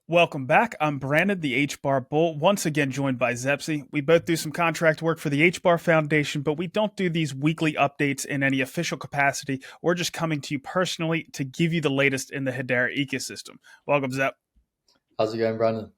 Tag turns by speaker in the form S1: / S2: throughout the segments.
S1: Welcome back. I'm Brandon, the HBAR Bull, once again joined by Zepsi. We both do some contract work for the HBAR Foundation, but we don't do these weekly updates in any official capacity. We're just coming to you personally to give you the latest in the Hedera ecosystem. Welcome, Zep.
S2: How's it going, Brandon?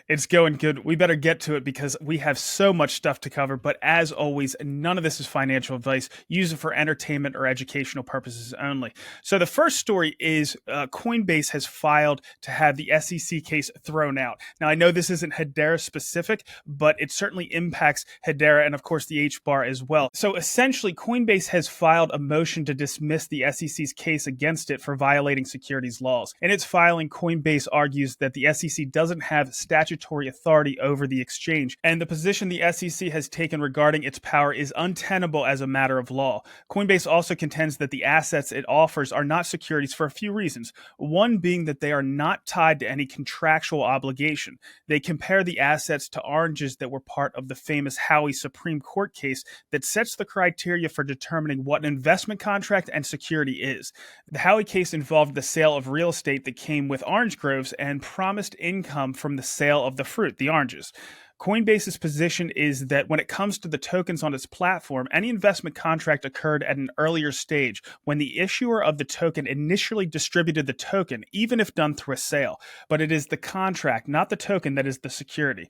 S1: It's going good. We better get to it because we have so much stuff to cover. But as always, none of this is financial advice. Use it for entertainment or educational purposes only. So the first story is Coinbase has filed to have the SEC case thrown out. Now, I know this isn't Hedera specific, but it certainly impacts Hedera and, of course, the HBAR as well. So essentially, Coinbase has filed a motion to dismiss the SEC's case against it for violating securities laws. In its filing, Coinbase argues that the SEC doesn't have statutory authority over the exchange, and the position the SEC has taken regarding its power is untenable as a matter of law. Coinbase also contends that the assets it offers are not securities for a few reasons. One being that they are not tied to any contractual obligation. They compare the assets to oranges that were part of the famous Howey Supreme Court case that sets the criteria for determining what an investment contract and security is. The Howey case involved the sale of real estate that came with orange groves and promised income from the sale of the fruit, the oranges. Coinbase's position is that when it comes to the tokens on its platform, any investment contract occurred at an earlier stage when the issuer of the token initially distributed the token, even if done through a sale. But it is the contract, not the token, that is the security.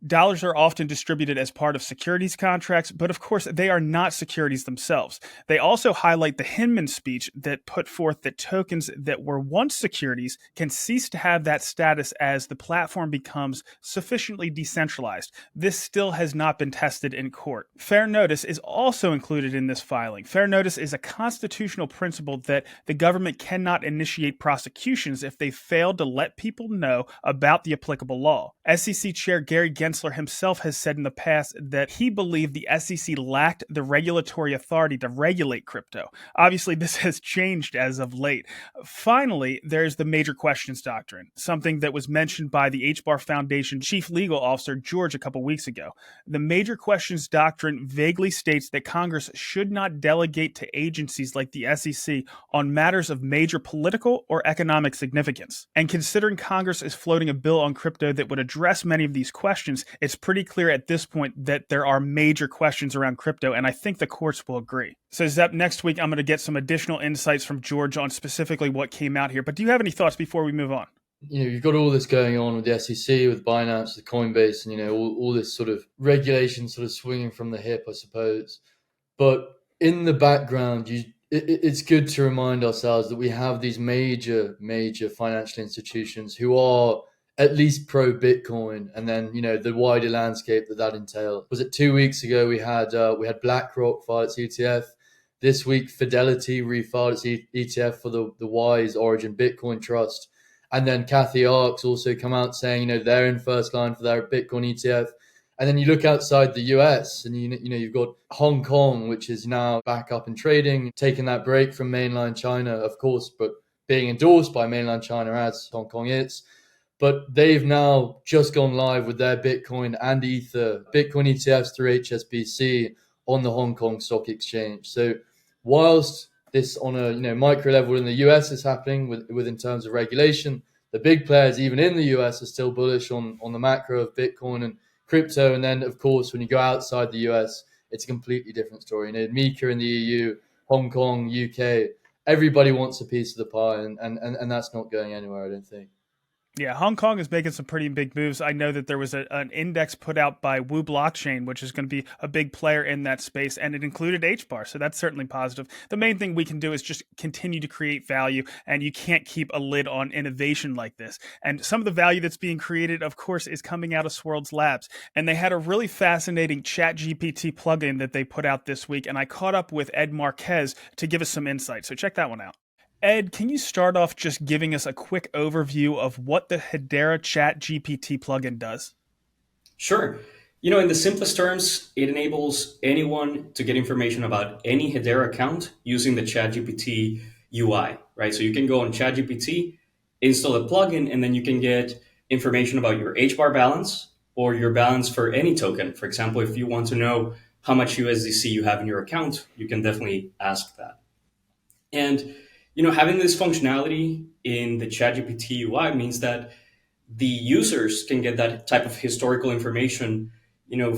S1: Dollars are often distributed as part of securities contracts, but of course, they are not securities themselves. They also highlight the Hinman speech that put forth that tokens that were once securities can cease to have that status as the platform becomes sufficiently decentralized. This still has not been tested in court. Fair notice is also included in this filing. Fair notice is a constitutional principle that the government cannot initiate prosecutions if they fail to let people know about the applicable law. SEC Chair Gary Gensler himself has said in the past that he believed the SEC lacked the regulatory authority to regulate crypto. Obviously, this has changed as of late. Finally, there's the major questions doctrine, something that was mentioned by the HBAR Foundation Chief Legal Officer George a couple weeks ago. The major questions doctrine vaguely states that Congress should not delegate to agencies like the SEC on matters of major political or economic significance. And considering Congress is floating a bill on crypto that would address many of these questions, it's pretty clear at this point that there are major questions around crypto, and I think the courts will agree. So, Zep, next week I'm going to get some additional insights from George on specifically what came out here. But do you have any thoughts before we move on?
S2: You've got all this going on with the SEC, with Binance, with Coinbase, and all this sort of regulation sort of swinging from the hip, I suppose. But in the background, it's good to remind ourselves that we have these major financial institutions who are at least pro Bitcoin, and then the wider landscape that entails. Was it 2 weeks ago we had BlackRock file its ETF. This week Fidelity refiled its ETF for the Wise Origin Bitcoin Trust, and then Kathy Arks also come out saying they're in first line for their Bitcoin ETF. And then you look outside the US, and you've got Hong Kong, which is now back up in trading, taking that break from mainland China, of course, but being endorsed by mainland China as Hong Kong is. But they've now just gone live with their Bitcoin and Ether Bitcoin ETFs through HSBC on the Hong Kong Stock Exchange. So whilst this on a micro level in the US is happening with in terms of regulation, the big players even in the US are still bullish on the macro of Bitcoin and crypto. And then of course when you go outside the US, it's a completely different story. MiCA in the EU, Hong Kong, UK, everybody wants a piece of the pie, and that's not going anywhere, I don't think.
S1: Yeah, Hong Kong is making some pretty big moves. I know that there was an index put out by Wu Blockchain, which is going to be a big player in that space, and it included HBAR, so that's certainly positive. The main thing we can do is just continue to create value, and you can't keep a lid on innovation like this. And some of the value that's being created, of course, is coming out of Swirlds Labs, and they had a really fascinating ChatGPT plugin that they put out this week, and I caught up with Ed Marquez to give us some insight, so check that one out. Ed, can you start off just giving us a quick overview of what the Hedera ChatGPT plugin does?
S3: Sure. In the simplest terms, it enables anyone to get information about any Hedera account using the ChatGPT UI, right? So you can go on ChatGPT, install a plugin, and then you can get information about your HBAR balance or your balance for any token. For example, if you want to know how much USDC you have in your account, you can definitely ask that. And having this functionality in the ChatGPT UI means that the users can get that type of historical information,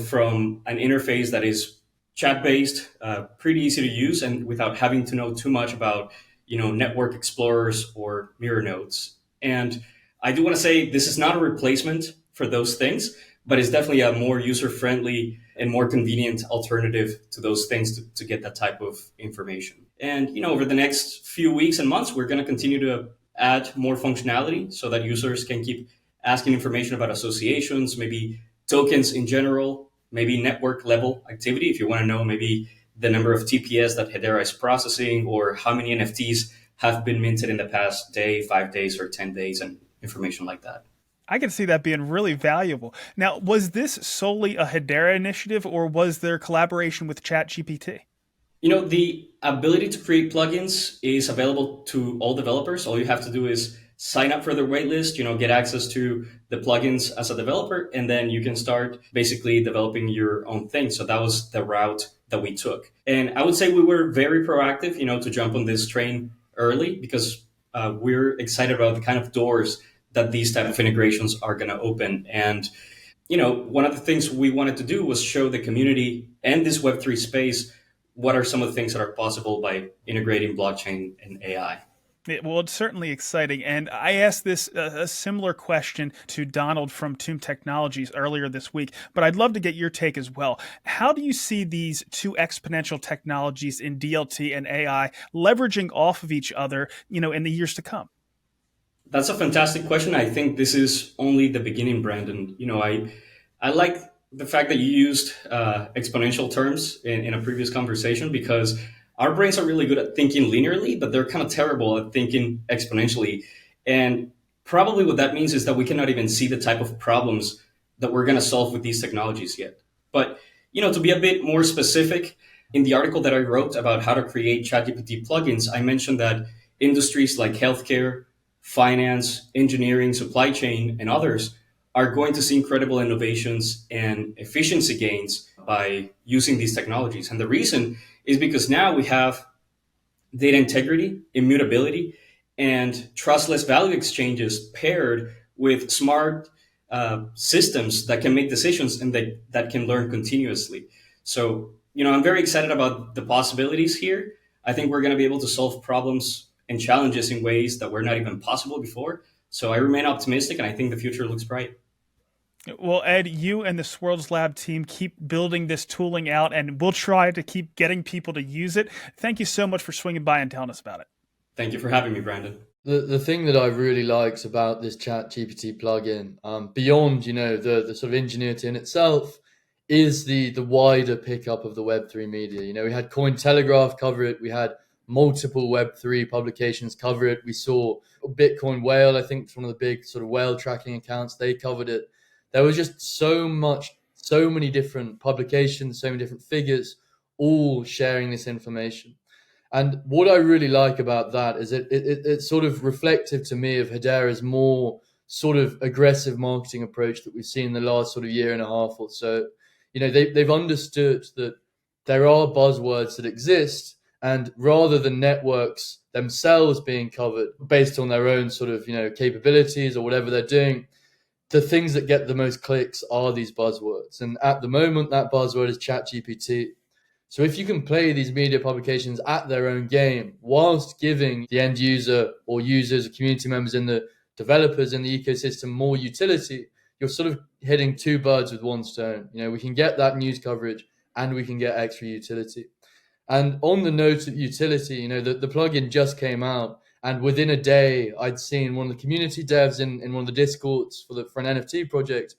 S3: from an interface that is chat based, pretty easy to use, and without having to know too much about, network explorers or mirror nodes. And I do want to say this is not a replacement for those things, but it's definitely a more user friendly and more convenient alternative to those things to get that type of information. And, over the next few weeks and months, we're going to continue to add more functionality so that users can keep asking information about associations, maybe tokens in general, maybe network level activity. If you want to know maybe the number of TPS that Hedera is processing, or how many NFTs have been minted in the past day, 5 days, or 10 days, and information like that.
S1: I can see that being really valuable. Now, was this solely a Hedera initiative, or was there collaboration with ChatGPT?
S3: The ability to create plugins is available to all developers. All you have to do is sign up for their waitlist, get access to the plugins as a developer, and then you can start basically developing your own thing. So that was the route that we took. And I would say we were very proactive, to jump on this train early, because we're excited about the kind of doors that these type of integrations are going to open. And, one of the things we wanted to do was show the community and this Web3 space what are some of the things that are possible by integrating blockchain and AI.
S1: Well, it's certainly exciting. And I asked this a similar question to Donald from Tuum Technologies earlier this week, but I'd love to get your take as well. How do you see these two exponential technologies in DLT and AI leveraging off of each other, in the years to come?
S3: That's a fantastic question. I think this is only the beginning, Brandon. I like the fact that you used exponential terms in a previous conversation, because our brains are really good at thinking linearly, but they're kind of terrible at thinking exponentially. And probably what that means is that we cannot even see the type of problems that we're going to solve with these technologies yet. But, to be a bit more specific, in the article that I wrote about how to create ChatGPT plugins, I mentioned that industries like healthcare, finance, engineering, supply chain, and others are going to see incredible innovations and efficiency gains by using these technologies. And the reason is because now we have data integrity, immutability, and trustless value exchanges paired with smart systems that can make decisions and that can learn continuously. So, I'm very excited about the possibilities here. I think we're going to be able to solve problems and challenges in ways that were not even possible before. So I remain optimistic, and I think the future looks bright.
S1: Well, Ed, you and the Swirls Lab team keep building this tooling out, and we'll try to keep getting people to use it. Thank you so much for swinging by and telling us about it.
S3: Thank you for having me, Brandon.
S2: The thing that I really liked about this ChatGPT plugin, beyond the sort of ingenuity in itself, is the wider pickup of the Web3 media. We had Cointelegraph cover it. We had multiple Web3 publications cover it. We saw Bitcoin Whale, I think it's one of the big sort of whale tracking accounts. They covered it. There was just so many different publications, so many different figures, all sharing this information. And what I really like about that is it's sort of reflective to me of Hedera's more sort of aggressive marketing approach that we've seen the last sort of year and a half or so. They've understood that there are buzzwords that exist, and rather than networks themselves being covered based on their own sort of capabilities or whatever they're doing, the things that get the most clicks are these buzzwords. And at the moment, that buzzword is ChatGPT. So if you can play these media publications at their own game, whilst giving the end user or users or community members and the developers in the ecosystem more utility, you're sort of hitting two birds with one stone. We can get that news coverage and we can get extra utility. And on the note of utility, the plugin just came out. And within a day, I'd seen one of the community devs in one of the Discords for an NFT project.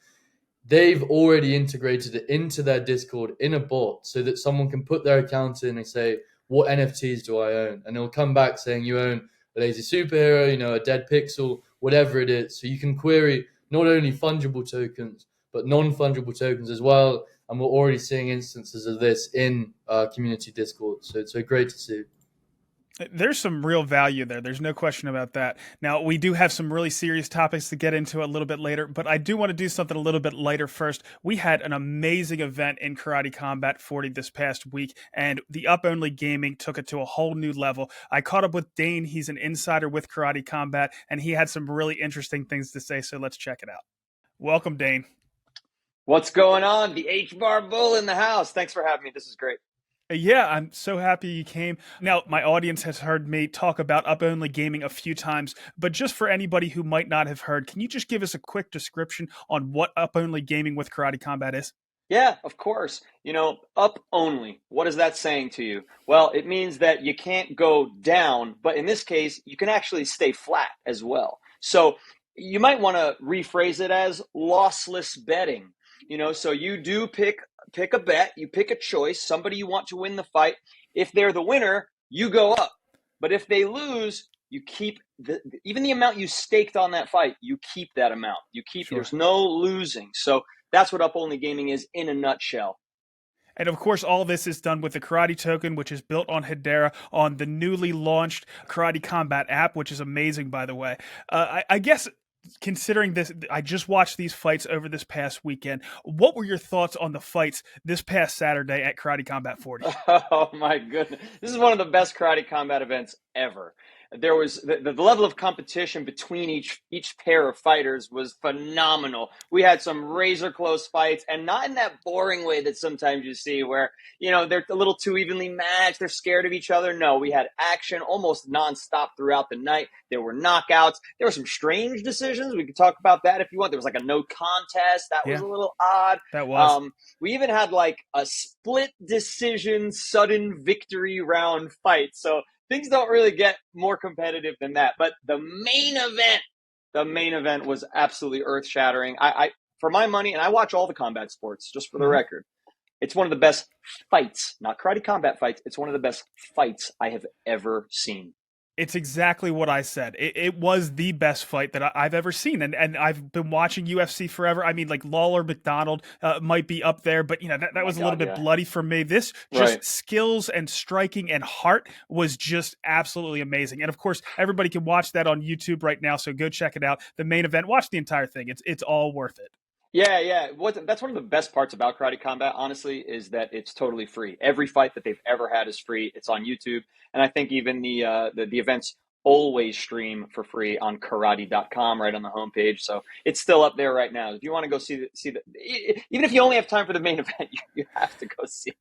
S2: They've already integrated it into their Discord in a bot so that someone can put their account in and say, what NFTs do I own? And it'll come back saying you own a lazy superhero, a dead pixel, whatever it is. So you can query not only fungible tokens, but non-fungible tokens as well. And we're already seeing instances of this in community Discord. So it's great to see.
S1: There's some real value there. There's no question about that. Now, we do have some really serious topics to get into a little bit later, but I do want to do something a little bit lighter first. We had an amazing event in Karate Combat 40 this past week, and the Up Only Gaming took it to a whole new level. I caught up with Dane. He's an insider with Karate Combat, and he had some really interesting things to say, so let's check it out. Welcome, Dane.
S4: What's going on? The HBAR Bull in the house. Thanks for having me. This is great.
S1: Yeah, I'm so happy you came. Now, my audience has heard me talk about Up Only Gaming a few times, but just for anybody who might not have heard, can you just give us a quick description on what Up Only Gaming with Karate Combat is?
S4: Yeah, of course. Up only. What is that saying to you? Well, it means that you can't go down, but in this case, you can actually stay flat as well. So you might want to rephrase it as lossless betting. So you do pick a bet, you pick a choice, somebody you want to win the fight. If they're the winner, you go up. But if they lose, you keep even the amount you staked on that fight, you keep that amount.
S1: Sure.
S4: There's no losing. So that's what Up Only Gaming is in a nutshell.
S1: And of course, all this is done with the Karate Token, which is built on Hedera on the newly launched Karate Combat app, which is amazing, by the way. I guess considering this, I just watched these fights over this past weekend. What were your thoughts on the fights this past Saturday at Karate Combat 40?
S4: Oh my goodness. This is one of the best Karate Combat events ever. There was the level of competition between each pair of fighters was phenomenal. We had some razor close fights, and not in that boring way that sometimes you see where, they're a little too evenly matched. They're scared of each other. No, we had action almost nonstop throughout the night. There were knockouts. There were some strange decisions. We could talk about that if you want. There was like a no contest. That was a little odd.
S1: That was.
S4: We even had like a split decision, sudden victory round fight. So things don't really get more competitive than that. But the main event was absolutely earth shattering. I for my money, and I watch all the combat sports just for the record, it's one of the best fights, not karate combat fights. It's one of the best fights I have ever seen.
S1: It's exactly what I said. It was the best fight that I've ever seen. And I've been watching UFC forever. I mean, like Lawler McDonald might be up there, but that was a little bit bloody for me. This just skills and striking and heart was just absolutely amazing. And of course, everybody can watch that on YouTube right now. So go check it out. The main event, watch the entire thing. It's all worth it.
S4: Yeah. That's one of the best parts about Karate Combat, honestly, is that it's totally free. Every fight that they've ever had is free. It's on YouTube. And I think even the events always stream for free on karate.com right on the homepage. So it's still up there right now. If you want to go see the even if you only have time for the main event, you have to go see it.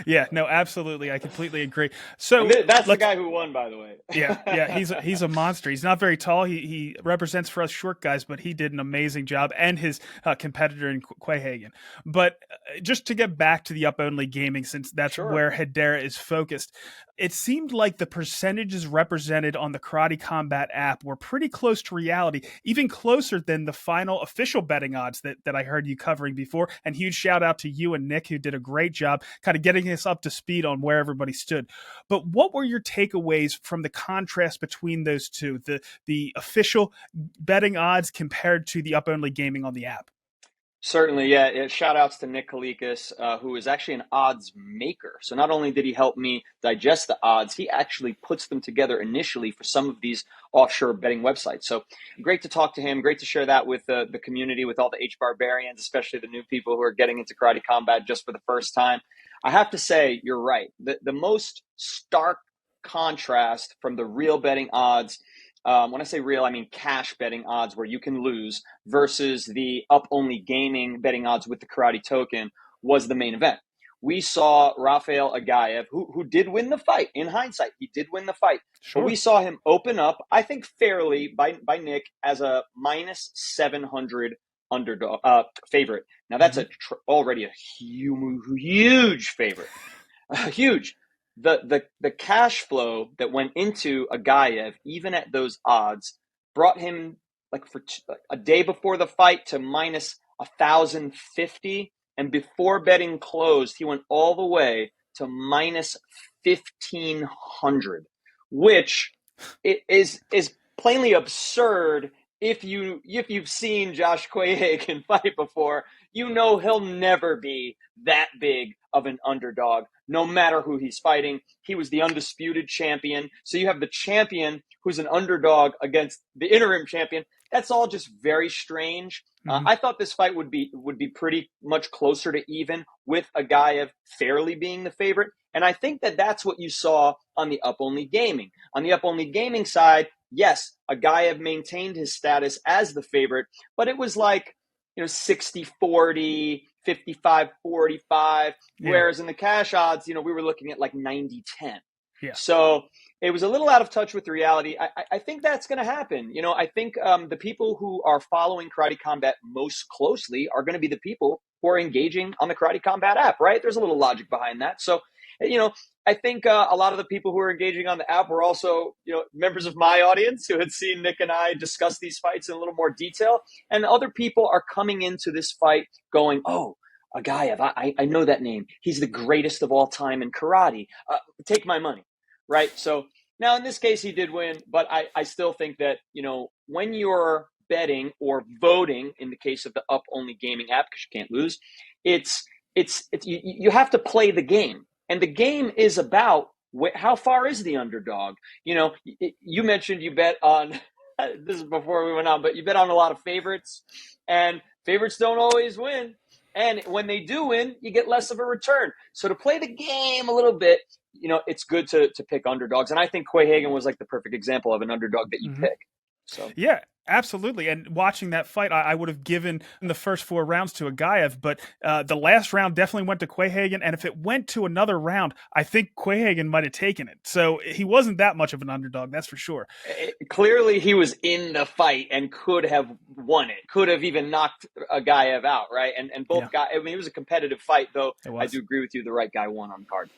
S1: Yeah, no, absolutely. I completely agree. So
S4: that's the guy who won, by the way.
S1: Yeah, he's a monster. He's not very tall. He represents for us short guys, but he did an amazing job, and his competitor in Quay Hagen. But just to get back to the Up Only Gaming, since that's where Hedera is focused, it seemed like the percentages represented on the Karate Combat app were pretty close to reality, even closer than the final official betting odds that I heard you covering before. And huge shout out to you and Nick, who did a great job kind of getting us up to speed on where everybody stood. But what were your takeaways from the contrast between those two, the official betting odds compared to the Up Only Gaming on the app?
S4: Certainly, yeah. Shout outs to Nick Kalikas, who is actually an odds maker. So not only did he help me digest the odds, he actually puts them together initially for some of these offshore betting websites. So great to talk to him. Great to share that with the community, with all the H-Barbarians, especially the new people who are getting into Karate Combat just for the first time. I have to say, you're right. The most stark contrast from the real betting odds, when I say real, I mean cash betting odds where you can lose, versus the Up Only Gaming betting odds with the Karate Token, was the main event. We saw Rafael Agaev, who did win the fight. In hindsight, he did win the fight.
S1: Sure.
S4: But we saw him open up, I think fairly, by Nick, as a minus 700 underdog favorite. Now that's already a huge favorite. Huge. The cash flow that went into Agaev, even at those odds, brought him like for a day before the fight to minus 1,050, and before betting closed, he went all the way to minus 1,500, which is plainly absurd. If you've seen Josh Quahagen fight before, you know he'll never be that big of an underdog, no matter who he's fighting. He was the undisputed champion. So you have the champion who's an underdog against the interim champion. That's all just very strange. I thought this fight would be pretty much closer to even, with Agaev fairly being the favorite. And I think that that's what you saw on the up-only gaming. On the up-only gaming side, yes, Agaev maintained his status as the favorite, but it was like, 60-40, 55-45, whereas in the cash odds, we were looking at like 90-10.
S1: Yeah.
S4: So it was a little out of touch with the reality. I think that's going to happen. I think the people who are following Karate Combat most closely are going to be the people who are engaging on the Karate Combat app, right? There's a little logic behind that. So, I think a lot of the people who are engaging on the app were also, members of my audience who had seen Nick and I discuss these fights in a little more detail. And other people are coming into this fight going, oh, Agaev, I know that name. He's the greatest of all time in karate. Take my money, right? So now in this case, he did win, but I still think that, when you're betting or voting, in the case of the up-only gaming app, because you can't lose, it's you have to play the game. And the game is about how far is the underdog? You mentioned you bet on, this is before we went on, but you bet on a lot of favorites, and favorites don't always win. And when they do win, you get less of a return. So to play the game a little bit, it's good to pick underdogs. And I think Quay Hagan was like the perfect example of an underdog that you pick. So
S1: yeah, absolutely. And watching that fight, I would have given the first 4 rounds to Agaev, but the last round definitely went to Quay Hagan. And if it went to another round, I think Quay Hagan might have taken it. So he wasn't that much of an underdog, that's for sure.
S4: Clearly, he was in the fight and could have won it, could have even knocked Agaev out, right? And both guys, it was a competitive fight, though. I do agree with you. The right guy won on card.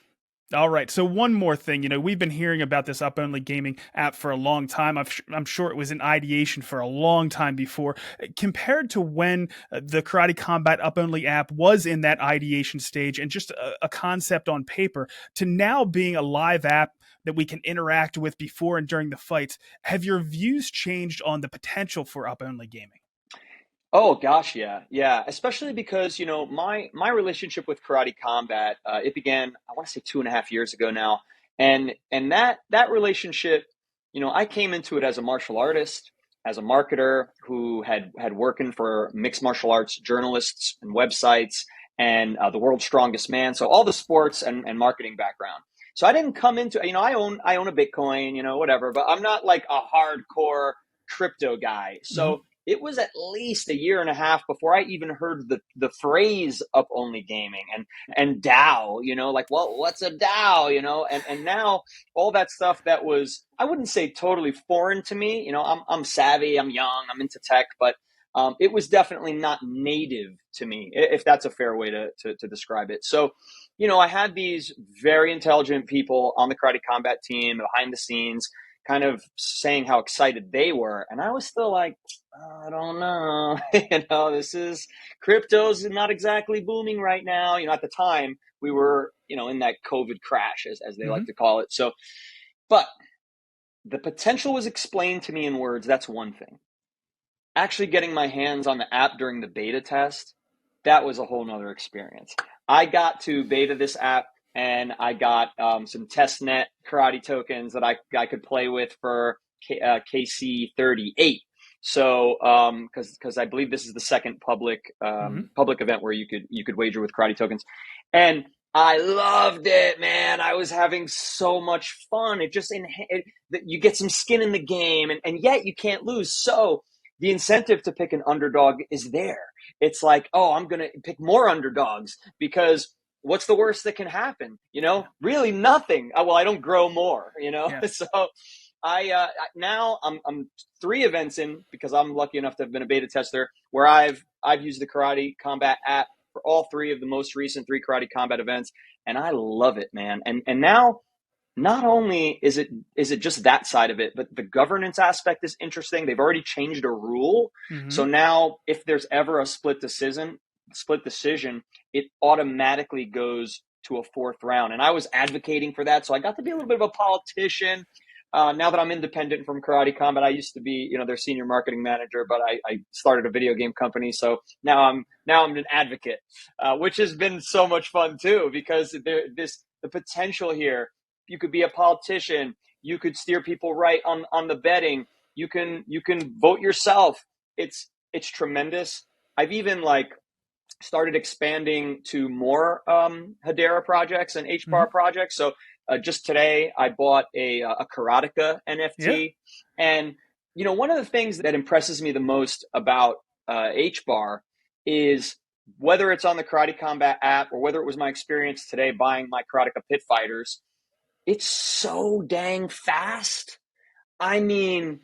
S1: All right. So one more thing, we've been hearing about this up-only gaming app for a long time. I'm sure it was in ideation for a long time before. Compared to when the Karate Combat up-only app was in that ideation stage and just a concept on paper, to now being a live app that we can interact with before and during the fights, have your views changed on the potential for up-only gaming?
S4: Oh gosh, yeah. Especially because my relationship with Karate Combat, it began, I want to say 2.5 years ago now, and that relationship, I came into it as a martial artist, as a marketer who had working for mixed martial arts journalists and websites, and the World's Strongest Man, so all the sports and marketing background. So I didn't come into, I own a Bitcoin, whatever, but I'm not like a hardcore crypto guy. So it was at least 1.5 years before I even heard the phrase up only gaming and DAO, like, well, what's a DAO, and now all that stuff that was, I wouldn't say totally foreign to me. I'm savvy, I'm young, I'm into tech, but it was definitely not native to me, if that's a fair way to describe it. So, I had these very intelligent people on the Karate Combat team behind the scenes kind of saying how excited they were. And I was still like, I don't know, this is, crypto's not exactly booming right now. At the time we were, in that COVID crash, as they like to call it. So, but the potential was explained to me in words. That's one thing. Actually getting my hands on the app during the beta test, that was a whole nother experience. I got to beta this app, and I got some testnet karate tokens that I could play with for KC38. So because I believe this is the second public event where you could wager with karate tokens, and I loved it, man. I was having so much fun. You get some skin in the game, and yet you can't lose. So the incentive to pick an underdog is there. It's like, oh, I'm going to pick more underdogs because what's the worst that can happen? Really nothing. Well, I don't grow more, So now I'm 3 events in, because I'm lucky enough to have been a beta tester, where I've used the Karate Combat app for all 3 of the most recent 3 Karate Combat events. And I love it, man. And now, not only is it just that side of it, but the governance aspect is interesting. They've already changed a rule. So now if there's ever a split decision, it automatically goes to a 4th round. And I was advocating for that. So I got to be a little bit of a politician, Now that I'm independent from Karate Combat, I used to be, their senior marketing manager, but I started a video game company. So now I'm an advocate, which has been so much fun too, because the potential here, you could be a politician, you could steer people right on the betting, you can vote yourself. It's tremendous. I've even started expanding to more Hedera projects and HBAR projects. So just today, I bought a Karateka NFT. Yeah. And, one of the things that impresses me the most about HBAR is whether it's on the Karate Combat app or whether it was my experience today buying my Karateka Pit Fighters, it's so dang fast. I mean,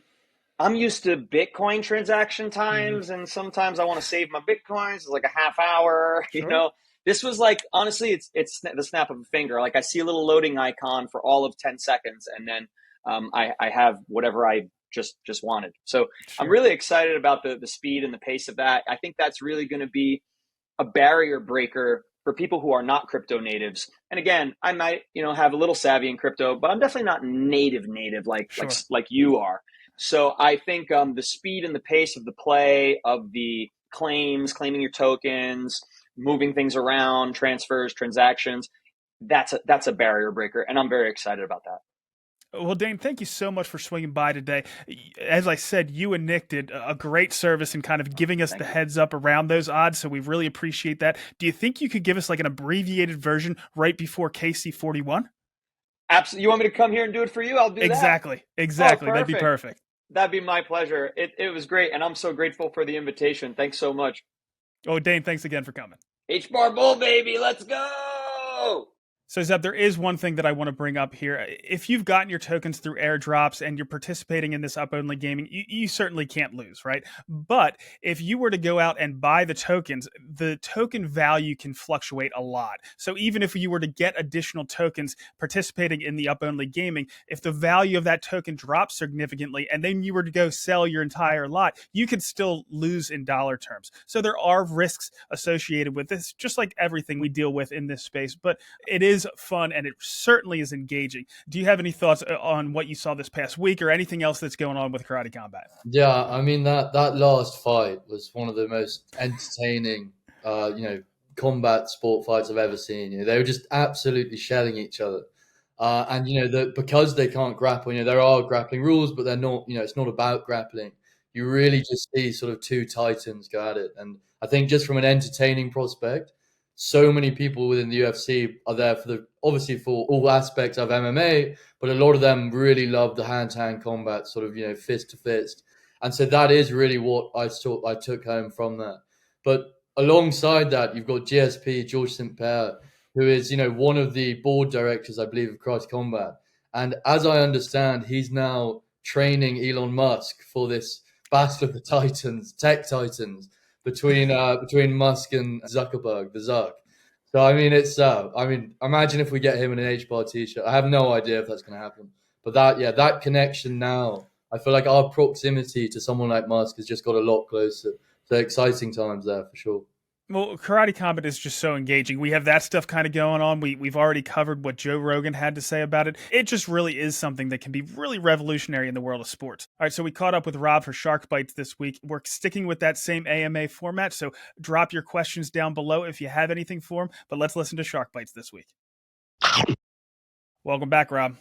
S4: I'm used to Bitcoin transaction times, and sometimes I want to save my Bitcoins. It's like a half hour, Sure. This was honestly, it's the snap of a finger. I see a little loading icon for all of 10 seconds, and then I have whatever I just wanted. So Sure. I'm really excited about the speed and the pace of that. I think that's really going to be a barrier breaker for people who are not crypto natives. And again, I might, have a little savvy in crypto, but I'm definitely not native Sure. like you are. So I think the speed and the pace of the play of the claiming your tokens, moving things around, transfers, transactions, that's a barrier breaker. And I'm very excited about that.
S1: Well, Dane, thank you so much for swinging by today. As I said, you and Nick did a great service in kind of giving us the heads up around those odds, so we really appreciate that. Do you think you could give us an abbreviated version right before KC41?
S4: Absolutely. You want me to come here and do it for you? I'll do
S1: that. Exactly. That'd be perfect.
S4: That'd be my pleasure. It was great, and I'm so grateful for the invitation. Thanks so much.
S1: Oh, Dane, thanks again for coming.
S4: HBAR Bull, baby, let's go!
S1: So, Zeb, there is one thing that I want to bring up here. If you've gotten your tokens through airdrops and you're participating in this up-only gaming, you certainly can't lose, right? But if you were to go out and buy the tokens, the token value can fluctuate a lot. So even if you were to get additional tokens participating in the up-only gaming, if the value of that token drops significantly and then you were to go sell your entire lot, you could still lose in dollar terms. So there are risks associated with this, just like everything we deal with in this space. But it is fun and it certainly is engaging. Do you have any thoughts on what you saw this past week or anything else that's going on with Karate Combat?
S2: Yeah, I mean that last fight was one of the most entertaining combat sport fights I've ever seen. They were just absolutely shelling each other. And because they can't grapple, there are grappling rules, but they're not, it's not about grappling. You really just see sort of two titans go at it. And I think just from an entertaining prospect, so many people within the UFC are there obviously for all aspects of MMA, but a lot of them really love the hand-to-hand combat, sort of, fist to fist. And so that is really what I took home from that. But alongside that, you've got GSP, George St. Pierre, who is, one of the board directors, I believe, of Karate Combat. And as I understand, he's now training Elon Musk for this battle of the titans, tech titans, between Musk and Zuckerberg, the Zuck. So I mean, imagine if we get him in an HBAR t-shirt. I have no idea if that's going to happen, but that connection now, I feel like our proximity to someone like Musk has just got a lot closer. So exciting times there for sure.
S1: Well, Karate Combat is just so engaging. We have that stuff kind of going on. We've already covered what Joe Rogan had to say about it. It just really is something that can be really revolutionary in the world of sports. All right, so we caught up with Rob for Shark Bites this week. We're sticking with that same AMA format, so drop your questions down below if you have anything for him. But let's listen to Shark Bites this week. Welcome back, Rob.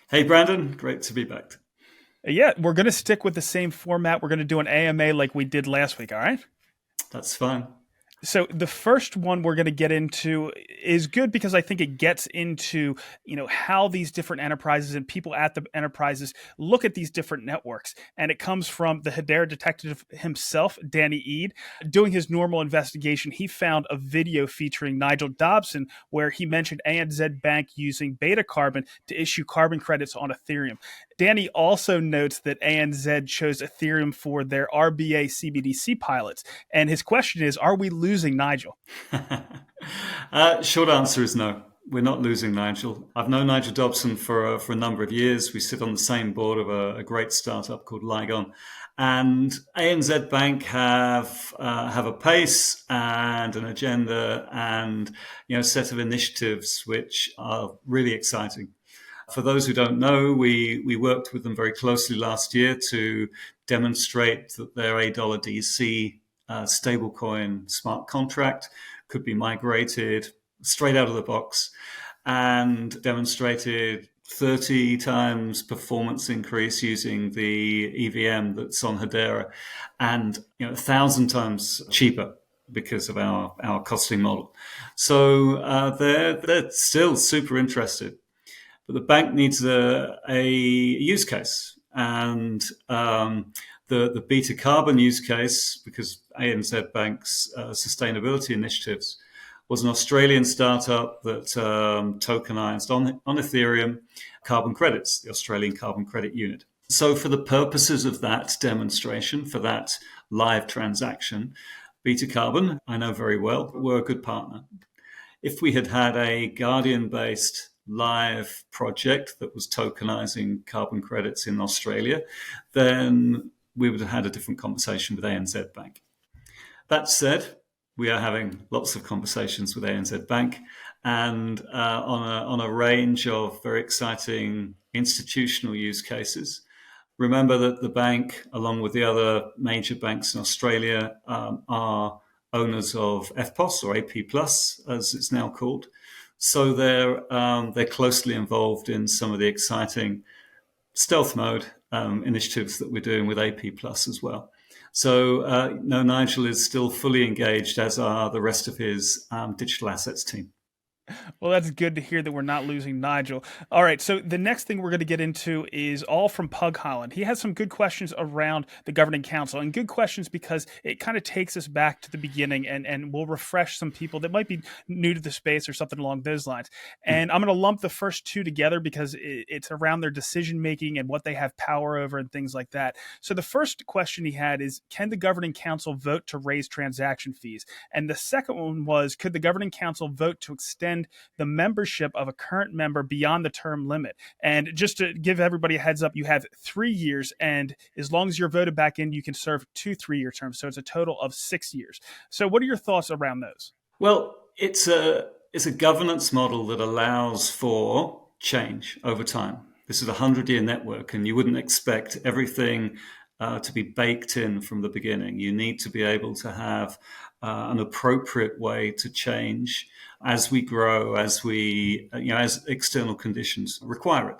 S5: Hey, Brandon. Great to be back.
S1: Yeah, we're going to stick with the same format. We're going to do an AMA like we did last week, all right?
S5: That's fine.
S1: So the first one we're going to get into is good because I think it gets into, how these different enterprises and people at the enterprises look at these different networks. And it comes from the Hedera detective himself, Danny Eade. Doing his normal investigation, he found a video featuring Nigel Dobson where he mentioned ANZ Bank using Beta Carbon to issue carbon credits on Ethereum. Danny also notes that ANZ chose Ethereum for their RBA CBDC pilots. And his question is, are we losing Nigel?
S5: Short answer is no. We're not losing Nigel. I've known Nigel Dobson for a number of years. We sit on the same board of a great startup called Ligon. And ANZ Bank have a pace and an agenda and a set of initiatives which are really exciting. For those who don't know, we worked with them very closely last year to demonstrate that their $8 DC stablecoin smart contract could be migrated straight out of the box, and demonstrated 30 times performance increase using the EVM that's on Hedera, and 1,000 times cheaper because of our costing model. So they're still super interested, but the bank needs a use case, and the beta carbon use case, because ANZ Bank's sustainability initiatives was an Australian startup that tokenized on Ethereum carbon credits, the Australian Carbon Credit Unit. So for the purposes of that demonstration, for that live transaction, Beta Carbon, I know very well, were a good partner. If we had had a Guardian-based live project that was tokenizing carbon credits in Australia, then we would have had a different conversation with ANZ Bank. That said, we are having lots of conversations with ANZ Bank, and on a range of very exciting institutional use cases. Remember that the bank, along with the other major banks in Australia, are owners of FPOS, or AP Plus, as it's now called. So they're closely involved in some of the exciting stealth mode initiatives that we're doing with AP Plus as well. So no, Nigel is still fully engaged, as are the rest of his digital assets team.
S1: Well, that's good to hear that we're not losing Nigel. All right, so the next thing we're going to get into is all from Pug Holland. He has some good questions around the governing council, and good questions because it kind of takes us back to the beginning and will refresh some people that might be new to the space or something along those lines. And I'm going to lump the first two together because it's around their decision-making and what they have power over and things like that. So the first question he had is, can the governing council vote to raise transaction fees? And the second one was, could the governing council vote to extend the membership of a current member beyond the term limit? And just to give everybody a heads up, you have 3 years, and as long as you're voted back in, you can serve 2 3-year terms. So it's a total of 6 years. So what are your thoughts around those?
S5: Well, it's a governance model that allows for change over time. This is a 100-year network, and you wouldn't expect everything to be baked in from the beginning. You need to be able to have an appropriate way to change as we grow, as as external conditions require it.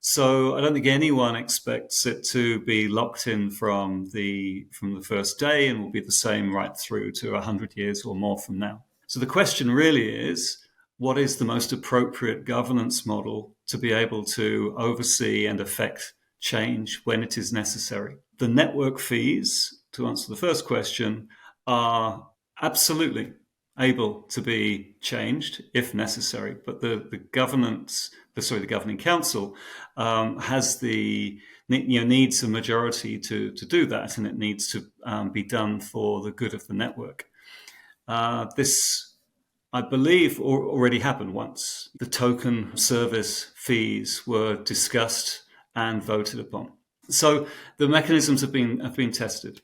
S5: So I don't think anyone expects it to be locked in from the first day and will be the same right through to 100 years or more from now. So the question really is, what is the most appropriate governance model to be able to oversee and affect change when it is necessary? The network fees, to answer the first question, are absolutely able to be changed if necessary, but the governing council has needs a majority to do that, and it needs to be done for the good of the network. This, I believe, already happened once. The token service fees were discussed and voted upon. So the mechanisms have been tested.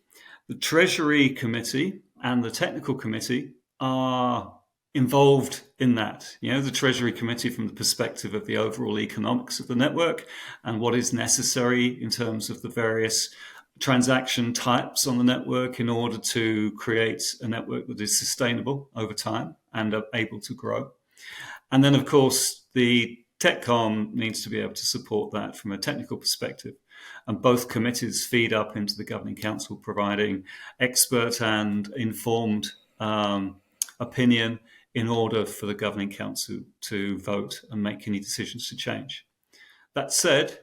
S5: The Treasury Committee and the Technical Committee are involved in that. The Treasury Committee from the perspective of the overall economics of the network and what is necessary in terms of the various transaction types on the network in order to create a network that is sustainable over time and able to grow. And then, of course, the TechCom needs to be able to support that from a technical perspective. And both committees feed up into the Governing Council, providing expert and informed opinion in order for the Governing Council to vote and make any decisions to change. That said,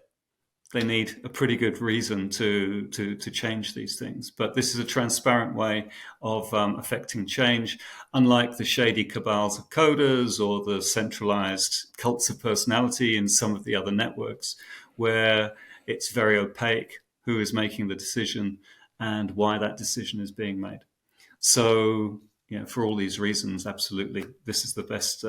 S5: they need a pretty good reason to change these things. But this is a transparent way of affecting change, unlike the shady cabals of coders or the centralized cults of personality in some of the other networks, where it's very opaque who is making the decision and why that decision is being made. So, for all these reasons, absolutely, this is the best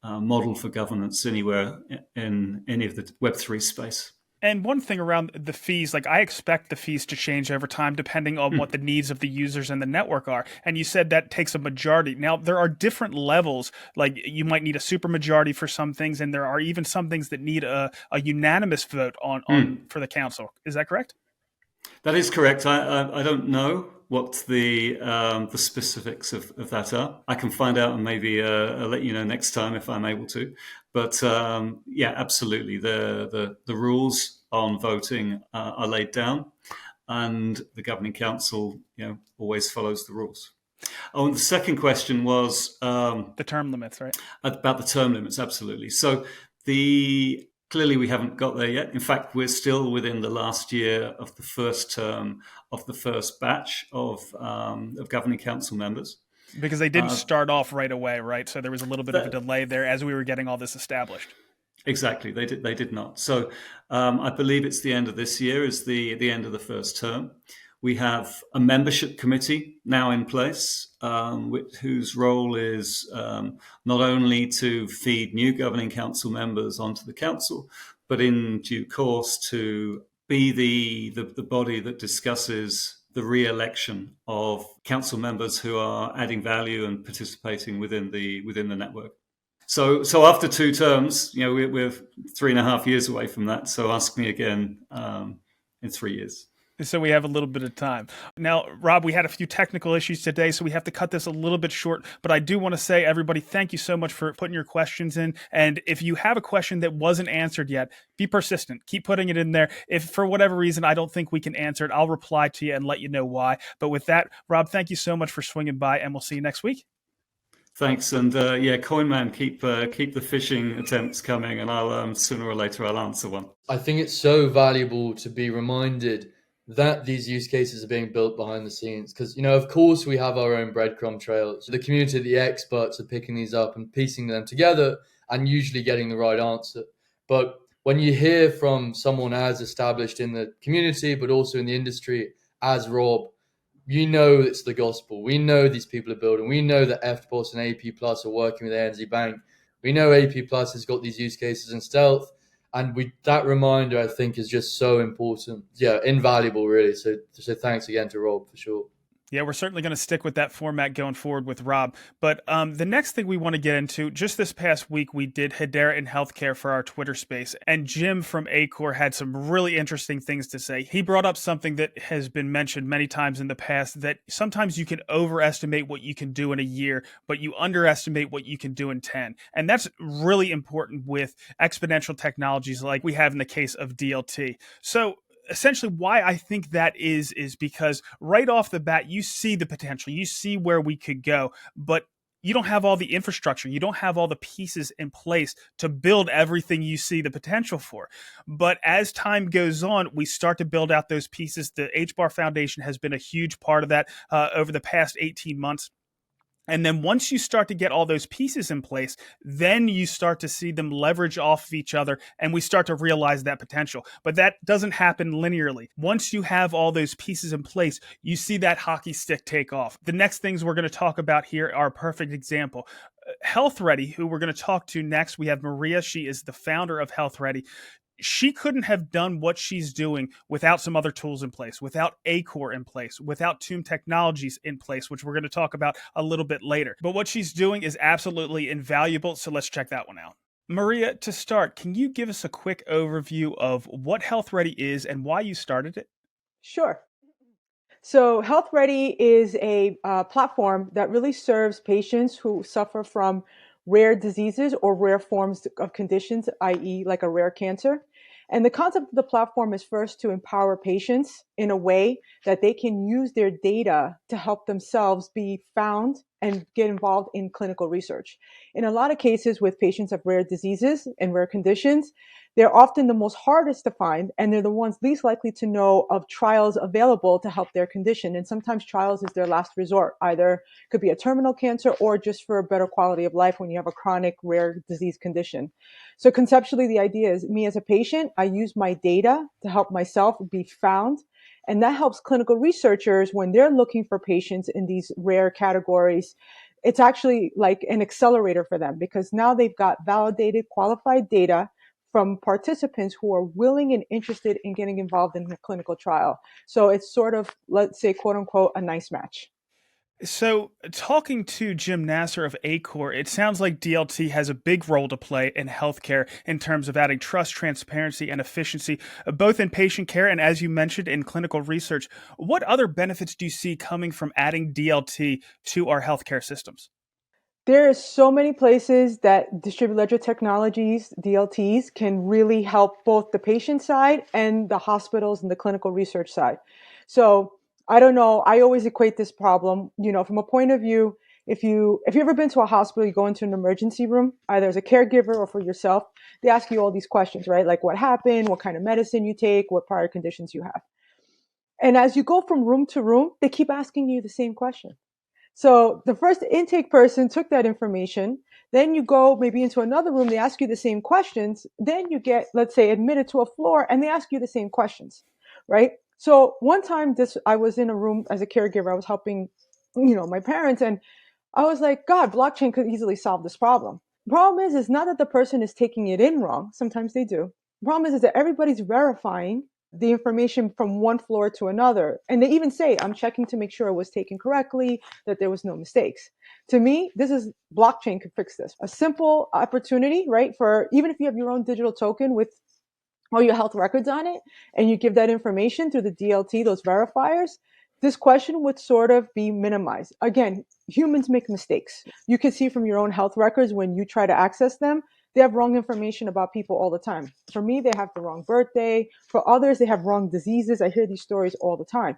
S5: model for governance anywhere in any of the Web3 space.
S1: And one thing around the fees, like I expect the fees to change over time depending on what the needs of the users and the network are. And you said that takes a majority. Now, there are different levels. Like you might need a super majority for some things, and there are even some things that need a unanimous vote on for the council. Is that correct?
S5: That is correct. I don't know what the specifics of that are. I can find out and maybe I'll let you know next time if I'm able to. But yeah, absolutely. The rules on voting are laid down, and the governing council, always follows the rules. Oh, and the second question was
S1: the term limits, right?
S5: About the term limits, absolutely. So clearly we haven't got there yet. In fact, we're still within the last year of the first term of the first batch of governing council members.
S1: Because they didn't start off right away, right? So there was a little bit of a delay there as we were getting all this established.
S5: Exactly, they did not. So I believe it's the end of this year is the end of the first term. We have a membership committee now in place, whose role is not only to feed new governing council members onto the council, but in due course to be the body that discusses the re-election of council members who are adding value and participating within the network. So after 2 terms, we're 3.5 years away from that. So ask me again in 3 years.
S1: So we have a little bit of time. Now, Rob, we had a few technical issues today, so we have to cut this a little bit short. But I do want to say, everybody, thank you so much for putting your questions in. And if you have a question that wasn't answered yet, be persistent. Keep putting it in there. If for whatever reason I don't think we can answer it, I'll reply to you and let you know why. But with that, Rob, thank you so much for swinging by, and we'll see you next week.
S5: Thanks, and CoinMan, keep the phishing attempts coming, and I'll sooner or later I'll answer one.
S2: I think it's so valuable to be reminded that these use cases are being built behind the scenes because, of course, we have our own breadcrumb trails. The community, the experts are picking these up and piecing them together and usually getting the right answer. But when you hear from someone as established in the community, but also in the industry as Rob, it's the gospel. We know these people are building. We know that FPOS and AP Plus are working with ANZ Bank. We know AP Plus has got these use cases in stealth. And that reminder, I think, is just so important. Yeah, invaluable, really. So thanks again to Rob, for sure.
S1: Yeah, we're certainly going to stick with that format going forward with Rob. But the next thing we want to get into, just this past week, we did Hedera in healthcare for our Twitter space. And Jim from Acor had some really interesting things to say. He brought up something that has been mentioned many times in the past, that sometimes you can overestimate what you can do in a year, but you underestimate what you can do in 10. And that's really important with exponential technologies like we have in the case of DLT. So essentially why I think that is because right off the bat, you see the potential, you see where we could go, but you don't have all the infrastructure. You don't have all the pieces in place to build everything you see the potential for. But as time goes on, we start to build out those pieces. The HBAR Foundation has been a huge part of that over the past 18 months. And then once you start to get all those pieces in place, then you start to see them leverage off of each other, and we start to realize that potential. But that doesn't happen linearly. Once you have all those pieces in place, you see that hockey stick take off. The next things we're going to talk about here are a perfect example. HealthReady, who we're going to talk to next, we have Maria. She is the founder of HealthReady. She couldn't have done what she's doing without some other tools in place, without Acor in place, without Tuum Technologies in place, which we're going to talk about a little bit later. But what she's doing is absolutely invaluable, so let's check that one out. Maria, to start, can you give us a quick overview of what HealthReady is and why you started it?
S6: Sure. So HealthReady is a platform that really serves patients who suffer from rare diseases or rare forms of conditions, i.e. like a rare cancer. And the concept of the platform is first to empower patients in a way that they can use their data to help themselves be found and get involved in clinical research. In a lot of cases with patients of rare diseases and rare conditions, they're often the most hardest to find, and they're the ones least likely to know of trials available to help their condition. And sometimes trials is their last resort. Either could be a terminal cancer or just for a better quality of life when you have a chronic rare disease condition. So conceptually, the idea is me as a patient, I use my data to help myself be found. And that helps clinical researchers when they're looking for patients in these rare categories. It's actually like an accelerator for them because now they've got validated, qualified data from participants who are willing and interested in getting involved in the clinical trial. So it's sort of, let's say, quote unquote, a nice match.
S1: So, talking to Jim Nasser of Acor, it sounds like DLT has a big role to play in healthcare in terms of adding trust, transparency, and efficiency, both in patient care and, as you mentioned, in clinical research. What other benefits do you see coming from adding DLT to our healthcare systems?
S6: There are so many places that distributed ledger technologies, DLTs, can really help both the patient side and the hospitals and the clinical research side. So I don't know. I always equate this problem, from a point of view, if you've ever been to a hospital, you go into an emergency room, either as a caregiver or for yourself, they ask you all these questions, right? Like what happened, what kind of medicine you take, what prior conditions you have. And as you go from room to room, they keep asking you the same question. So the first intake person took that information. Then you go maybe into another room, they ask you the same questions. Then you get, let's say, admitted to a floor and they ask you the same questions, right? So one time I was in a room as a caregiver, I was helping, my parents, and I was like, God, blockchain could easily solve this problem. The problem is not that the person is taking it in wrong. Sometimes they do. The problem is that everybody's verifying the information from one floor to another. And they even say, I'm checking to make sure it was taken correctly, that there was no mistakes. To me, blockchain could fix this. A simple opportunity, right? For even if you have your own digital token with all your health records on it, and you give that information through the DLT, those verifiers, this question would sort of be minimized. Again, humans make mistakes. You can see from your own health records when you try to access them, they have wrong information about people all the time. For me, they have the wrong birthday. For others, they have wrong diseases. I hear these stories all the time.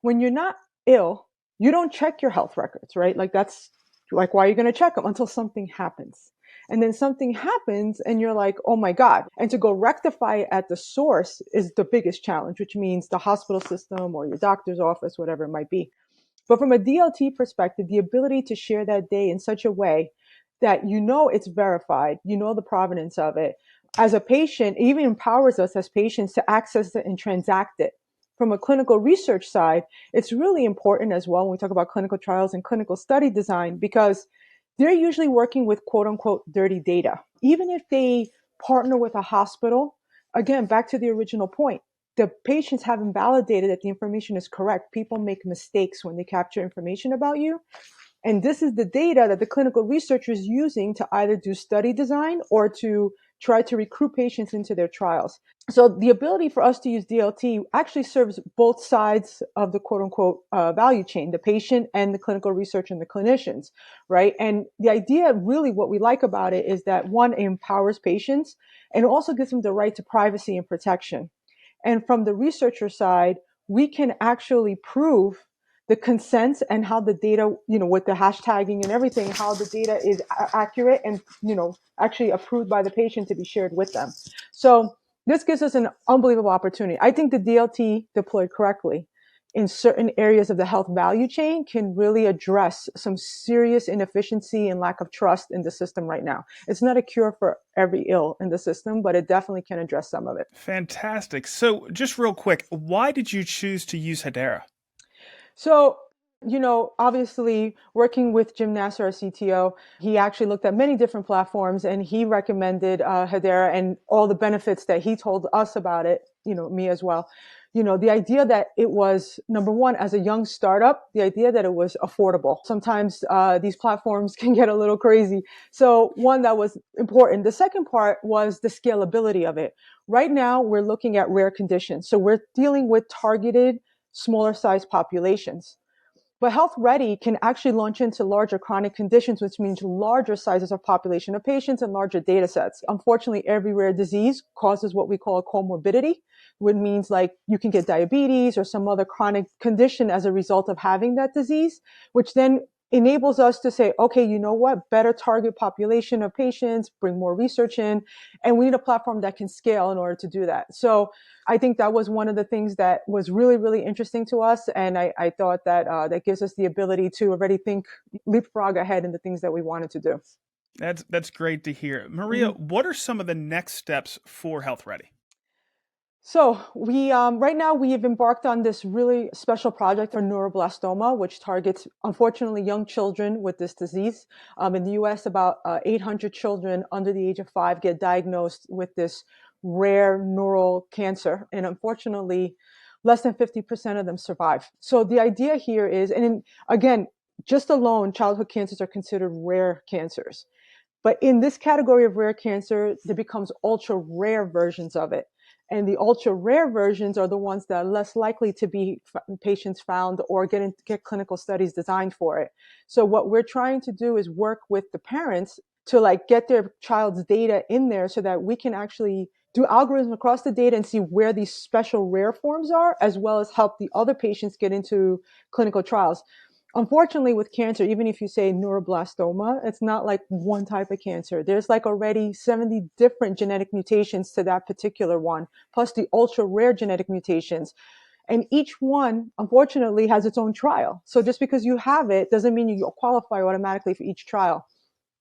S6: When you're not ill, you don't check your health records, right? Like that's like, why are you going to check them until something happens? And then something happens and you're like, oh my God. And to go rectify it at the source is the biggest challenge, which means the hospital system or your doctor's office, whatever it might be. But from a DLT perspective, the ability to share that data in such a way that it's verified, the provenance of it. As a patient, it even empowers us as patients to access it and transact it. From a clinical research side, it's really important as well when we talk about clinical trials and clinical study design, because they're usually working with quote unquote dirty data. Even if they partner with a hospital, again, back to the original point, the patients haven't validated that the information is correct. People make mistakes when they capture information about you. And this is the data that the clinical researcher is using to either do study design or to try to recruit patients into their trials. So the ability for us to use DLT actually serves both sides of the quote unquote value chain, the patient and the clinical research and the clinicians, right? And the idea, really what we like about it is that one, it empowers patients and also gives them the right to privacy and protection. And from the researcher side, we can actually prove the consents and how the data, with the hashtagging and everything, how the data is accurate and, actually approved by the patient to be shared with them. So this gives us an unbelievable opportunity. I think the DLT deployed correctly in certain areas of the health value chain can really address some serious inefficiency and lack of trust in the system right now. It's not a cure for every ill in the system, but it definitely can address some of it.
S1: Fantastic. So, just real quick, why did you choose to use Hedera?
S6: So, obviously working with Jim Nasser, our CTO, he actually looked at many different platforms and he recommended Hedera and all the benefits that he told us about it, me as well. The idea that it was, number one, as a young startup, the idea that it was affordable. Sometimes these platforms can get a little crazy. So one, that was important. The second part was the scalability of it. Right now, we're looking at rare conditions. So we're dealing with targeted, smaller size populations. But HealthReady can actually launch into larger chronic conditions, which means larger sizes of population of patients and larger data sets. Unfortunately, every rare disease causes what we call a comorbidity, which means like you can get diabetes or some other chronic condition as a result of having that disease, which then enables us to say, okay, you know what, better target population of patients, bring more research in, and we need a platform that can scale in order to do that. So I think that was one of the things that was really, really interesting to us. And I thought that that gives us the ability to already leapfrog ahead in the things that we wanted to do.
S1: That's great to hear. Maria, what are some of the next steps for HealthReady?
S6: So we right now we have embarked on this really special project for neuroblastoma, which targets, unfortunately, young children with this disease. In the U.S., about 800 children under the age of 5 get diagnosed with this rare neural cancer, and unfortunately, less than 50% of them survive. So the idea here is, again, just alone, childhood cancers are considered rare cancers. But in this category of rare cancer, there becomes ultra rare versions of it. And the ultra rare versions are the ones that are less likely to be patients found or get clinical studies designed for it. So what we're trying to do is work with the parents to like get their child's data in there so that we can actually do algorithms across the data and see where these special rare forms are, as well as help the other patients get into clinical trials. Unfortunately, with cancer, even if you say neuroblastoma, it's not like one type of cancer. There's like already 70 different genetic mutations to that particular one, plus the ultra rare genetic mutations. And each one, unfortunately, has its own trial. So just because you have it doesn't mean you qualify automatically for each trial.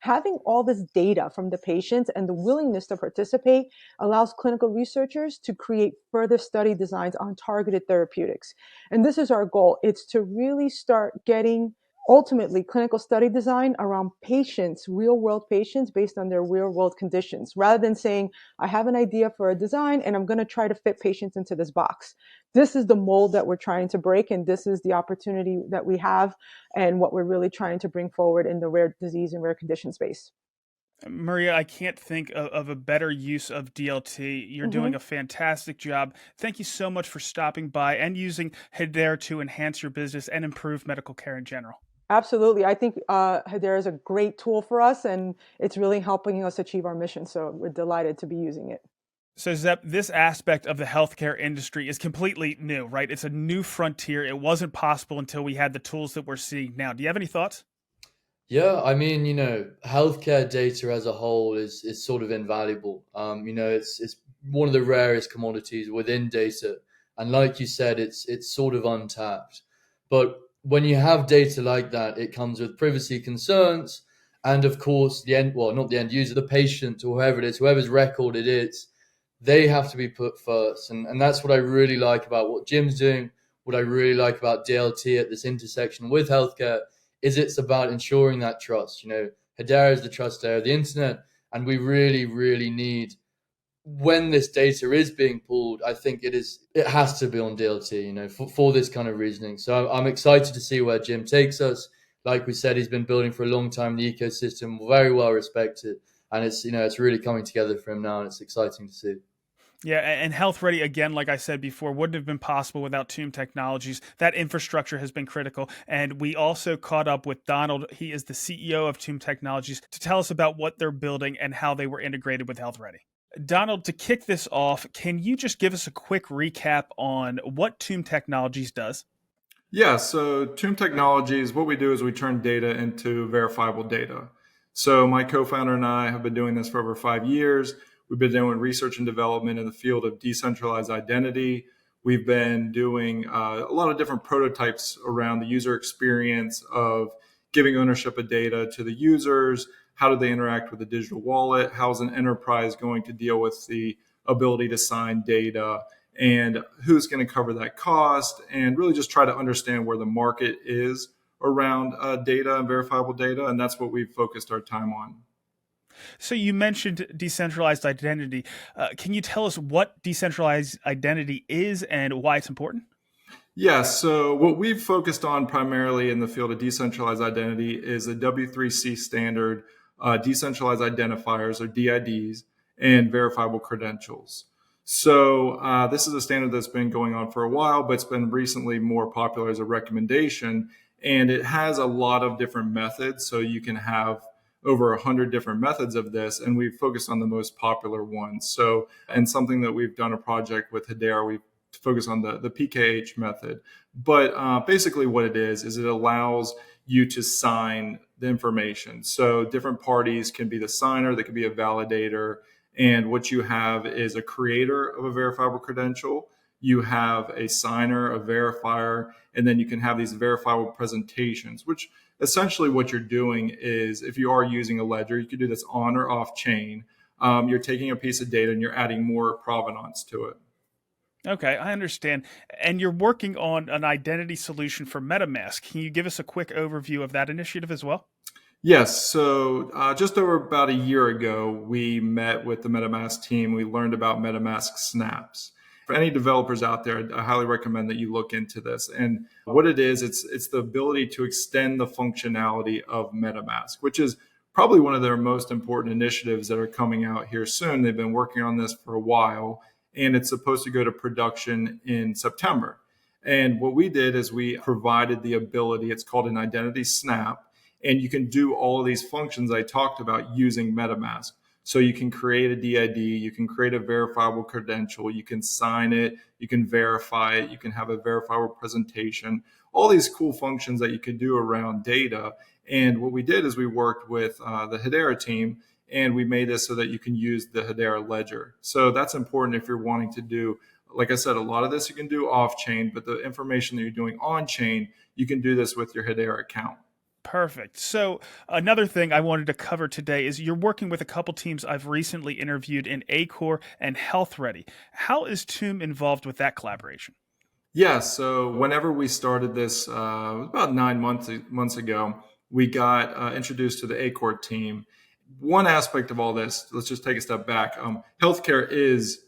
S6: Having all this data from the patients and the willingness to participate allows clinical researchers to create further study designs on targeted therapeutics. And this is our goal. It's to really start getting ultimately clinical study design around patients, real world patients based on their real world conditions, rather than saying, I have an idea for a design and I'm going to try to fit patients into this box. This is the mold that we're trying to break, and this is the opportunity that we have and what we're really trying to bring forward in the rare disease and rare condition space.
S1: Maria, I can't think of a better use of DLT. You're doing a fantastic job. Thank you so much for stopping by and using Hedera to enhance your business and improve medical care in general.
S6: Absolutely. I think Hedera is a great tool for us, and it's really helping us achieve our mission. So we're delighted to be using it.
S1: So, Zep, this aspect of the healthcare industry is completely new, right? It's a new frontier. It wasn't possible until we had the tools that we're seeing now. Do you have any thoughts?
S2: Yeah, I mean, healthcare data as a whole is sort of invaluable. It's one of the rarest commodities within data, and like you said, it's sort of untapped. But when you have data like that, it comes with privacy concerns, and of course, not the end user, the patient or whoever it is, whoever's record it is, they have to be put first, and that's what I really like about what Jim's doing. What I really like about DLT at this intersection with healthcare is it's about ensuring that trust. Hedera is the trust layer of the internet, and we really, really need, when this data is being pulled, I think it has to be on DLT, for this kind of reasoning. So I'm excited to see where Jim takes us. Like we said, he's been building for a long time the ecosystem, very well respected, and it's really coming together for him now, and it's exciting to see.
S1: Yeah, and HealthReady, again, like I said before, wouldn't have been possible without Tuum Technologies. That infrastructure has been critical. And we also caught up with Donald. He is the CEO of Tuum Technologies to tell us about what they're building and how they were integrated with HealthReady. Donald, to kick this off, can you just give us a quick recap on what Tuum Technologies does?
S7: Yeah, so Tuum Technologies, what we do is we turn data into verifiable data. So my co-founder and I have been doing this for over 5 years. We've been doing research and development in the field of decentralized identity. We've been doing a lot of different prototypes around the user experience of giving ownership of data to the users. How do they interact with the digital wallet? How is an enterprise going to deal with the ability to sign data? And who's going to cover that cost? And really just try to understand where the market is around data and verifiable data. And that's what we've focused our time on.
S1: So you mentioned decentralized identity. Can you tell us what decentralized identity is and why it's important?
S7: Yeah, so what we've focused on primarily in the field of decentralized identity is the W3C standard, decentralized identifiers or DIDs, and verifiable credentials. So this is a standard that's been going on for a while, but it's been recently more popular as a recommendation. And it has a lot of different methods. So you can have over 100 different methods of this, and we've focused on the most popular ones. So, and something that we've done a project with Hedera, we've focused on the PKH method. But basically what it is it allows you to sign the information. So different parties can be the signer, they can be a validator. And what you have is a creator of a verifiable credential. You have a signer, a verifier, and then you can have these verifiable presentations, which essentially what you're doing is if you are using a ledger, you can do this on or off chain. You're taking a piece of data and you're adding more provenance to it.
S1: Okay, I understand. And you're working on an identity solution for MetaMask. Can you give us a quick overview of that initiative as well?
S7: Yes. So just over about a year ago, we met with the MetaMask team. We learned about MetaMask snaps. For any developers out there, I highly recommend that you look into this. And what it is, it's the ability to extend the functionality of MetaMask, which is probably one of their most important initiatives that are coming out here soon. They've been working on this for a while, and it's supposed to go to production in September. And what we did is we provided the ability, it's called an identity snap, and you can do all of these functions I talked about using MetaMask. So you can create a DID, you can create a verifiable credential, you can sign it, you can verify it, you can have a verifiable presentation, all these cool functions that you can do around data. And what we did is we worked with the Hedera team, and we made this so that you can use the Hedera ledger. So that's important if you're wanting to do, like I said, a lot of this you can do off chain, but the information that you're doing on chain, you can do this with your Hedera account.
S1: Perfect. So another thing I wanted to cover today is you're working with a couple teams I've recently interviewed in Acor and HealthReady. How is Tuum involved with that collaboration?
S7: Yeah, so whenever we started this, about 9 months ago, we got introduced to the Acor team. One aspect of all this, let's just take a step back. Healthcare is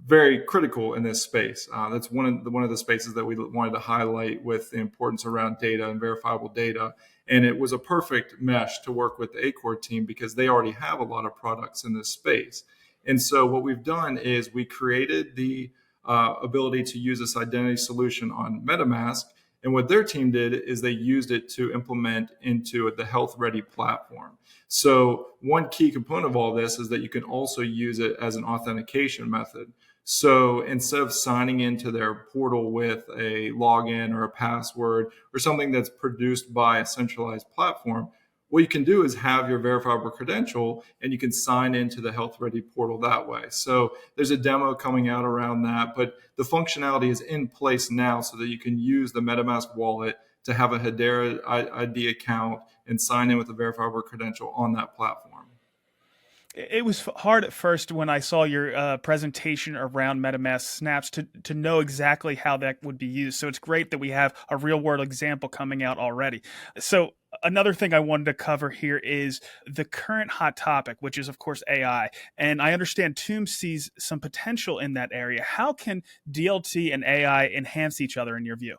S7: very critical in this space. That's one of the spaces that we wanted to highlight with the importance around data and verifiable data. And it was a perfect mesh to work with the Acor team because they already have a lot of products in this space. And so what we've done is we created the ability to use this identity solution on MetaMask. And what their team did is they used it to implement into the HealthReady platform. So one key component of all this is that you can also use it as an authentication method. So instead of signing into their portal with a login or a password or something that's produced by a centralized platform, what you can do is have your verifiable credential and you can sign into the HealthReady portal that way. So there's a demo coming out around that, but the functionality is in place now so that you can use the MetaMask wallet to have a Hedera ID account and sign in with a verifiable credential on that platform.
S1: It was hard at first when I saw your presentation around MetaMask snaps to know exactly how that would be used. So it's great that we have a real world example coming out already. So another thing I wanted to cover here is the current hot topic, which is of course AI. And I understand Tuum sees some potential in that area. How can DLT and AI enhance each other in your view?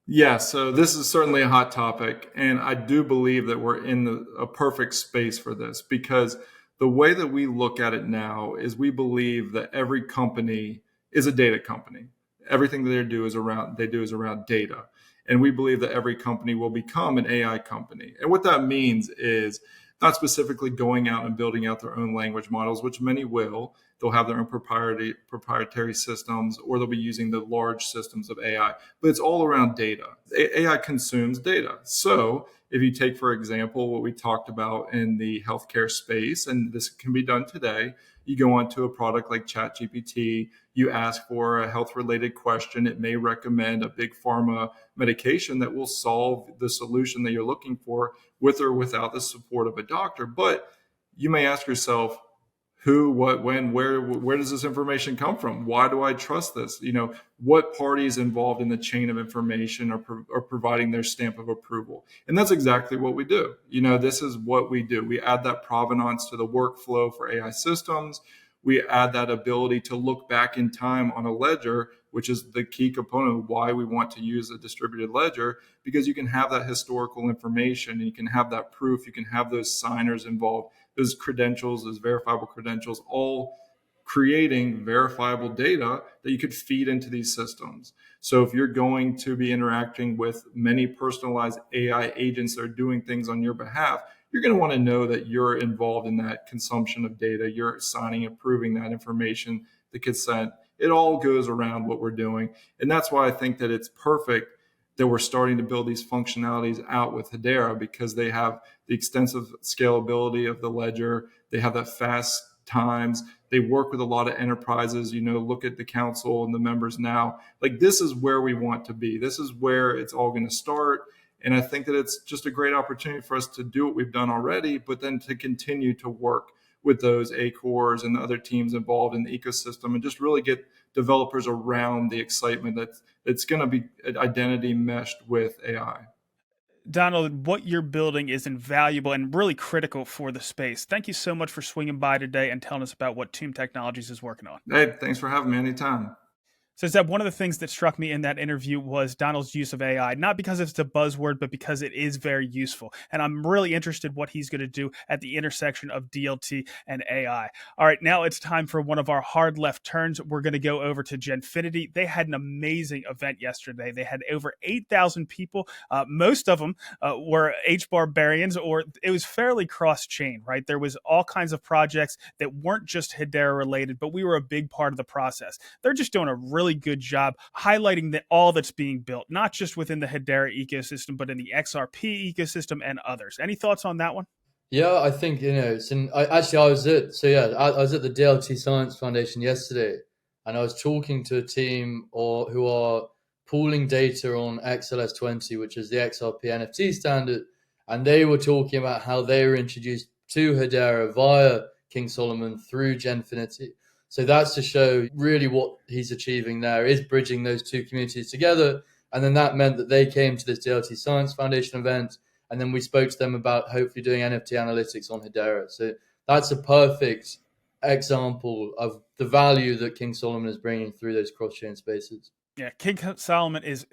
S7: Yeah, so this is certainly a hot topic. And I do believe that we're in a perfect space for this because the way that we look at it now is we believe that every company is a data company. Everything they do is around data. And we believe that every company will become an AI company. And what that means is not specifically going out and building out their own language models, which many will. They'll have their own proprietary systems, or they'll be using the large systems of AI. But it's all around data. AI consumes data. So if you take, for example, what we talked about in the healthcare space, and this can be done today, you go onto a product like ChatGPT, you ask for a health-related question, it may recommend a big pharma medication that will solve the solution that you're looking for with or without the support of a doctor. But you may ask yourself, who, what, when, where does this information come from? Why do I trust this? What parties involved in the chain of information are providing their stamp of approval? And that's exactly what we do. This is what we do. We add that provenance to the workflow for AI systems. We add that ability to look back in time on a ledger, which is the key component of why we want to use a distributed ledger, because you can have that historical information and you can have that proof, you can have those signers involved, those credentials, those verifiable credentials, all creating verifiable data that you could feed into these systems. So if you're going to be interacting with many personalized AI agents that are doing things on your behalf, you're going to want to know that you're involved in that consumption of data. You're signing, approving that information, the consent. It all goes around what we're doing. And that's why I think that it's perfect that we're starting to build these functionalities out with Hedera, because they have the extensive scalability of the ledger. They have that fast times. They work with a lot of enterprises. Look at the council and the members now. Like, this is where we want to be. This is where it's all going to start. And I think that it's just a great opportunity for us to do what we've done already, but then to continue to work with those ACORs and the other teams involved in the ecosystem and just really get developers around the excitement that it's going to be identity meshed with AI.
S1: Donald, what you're building is invaluable and really critical for the space. Thank you so much for swinging by today and telling us about what Tuum Technologies is working on.
S7: Hey, thanks for having me anytime.
S1: So, Zeb, one of the things that struck me in that interview was Donald's use of AI, not because it's a buzzword, but because it is very useful. And I'm really interested what he's going to do at the intersection of DLT and AI. All right, now it's time for one of our hard left turns. We're going to go over to Genfinity. They had an amazing event yesterday. They had over 8,000 people. Most of them were HBAR barians, or it was fairly cross-chain, right? There was all kinds of projects that weren't just Hedera related, but we were a big part of the process. They're just doing a really good job highlighting all that's being built, not just within the Hedera ecosystem, but in the XRP ecosystem and others. Any thoughts on that one?
S2: Yeah, I think, I was at the DLT Science Foundation yesterday, and I was talking to a team who are pooling data on XLS20, which is the XRP NFT standard, and they were talking about how they were introduced to Hedera via King Solomon through Genfinity. So that's to show really what he's achieving there is bridging those two communities together. And then that meant that they came to this DLT Science Foundation event. And then we spoke to them about hopefully doing NFT analytics on Hedera. So that's a perfect example of the value that King Solomon is bringing through those cross-chain spaces.
S1: Yeah, King Solomon is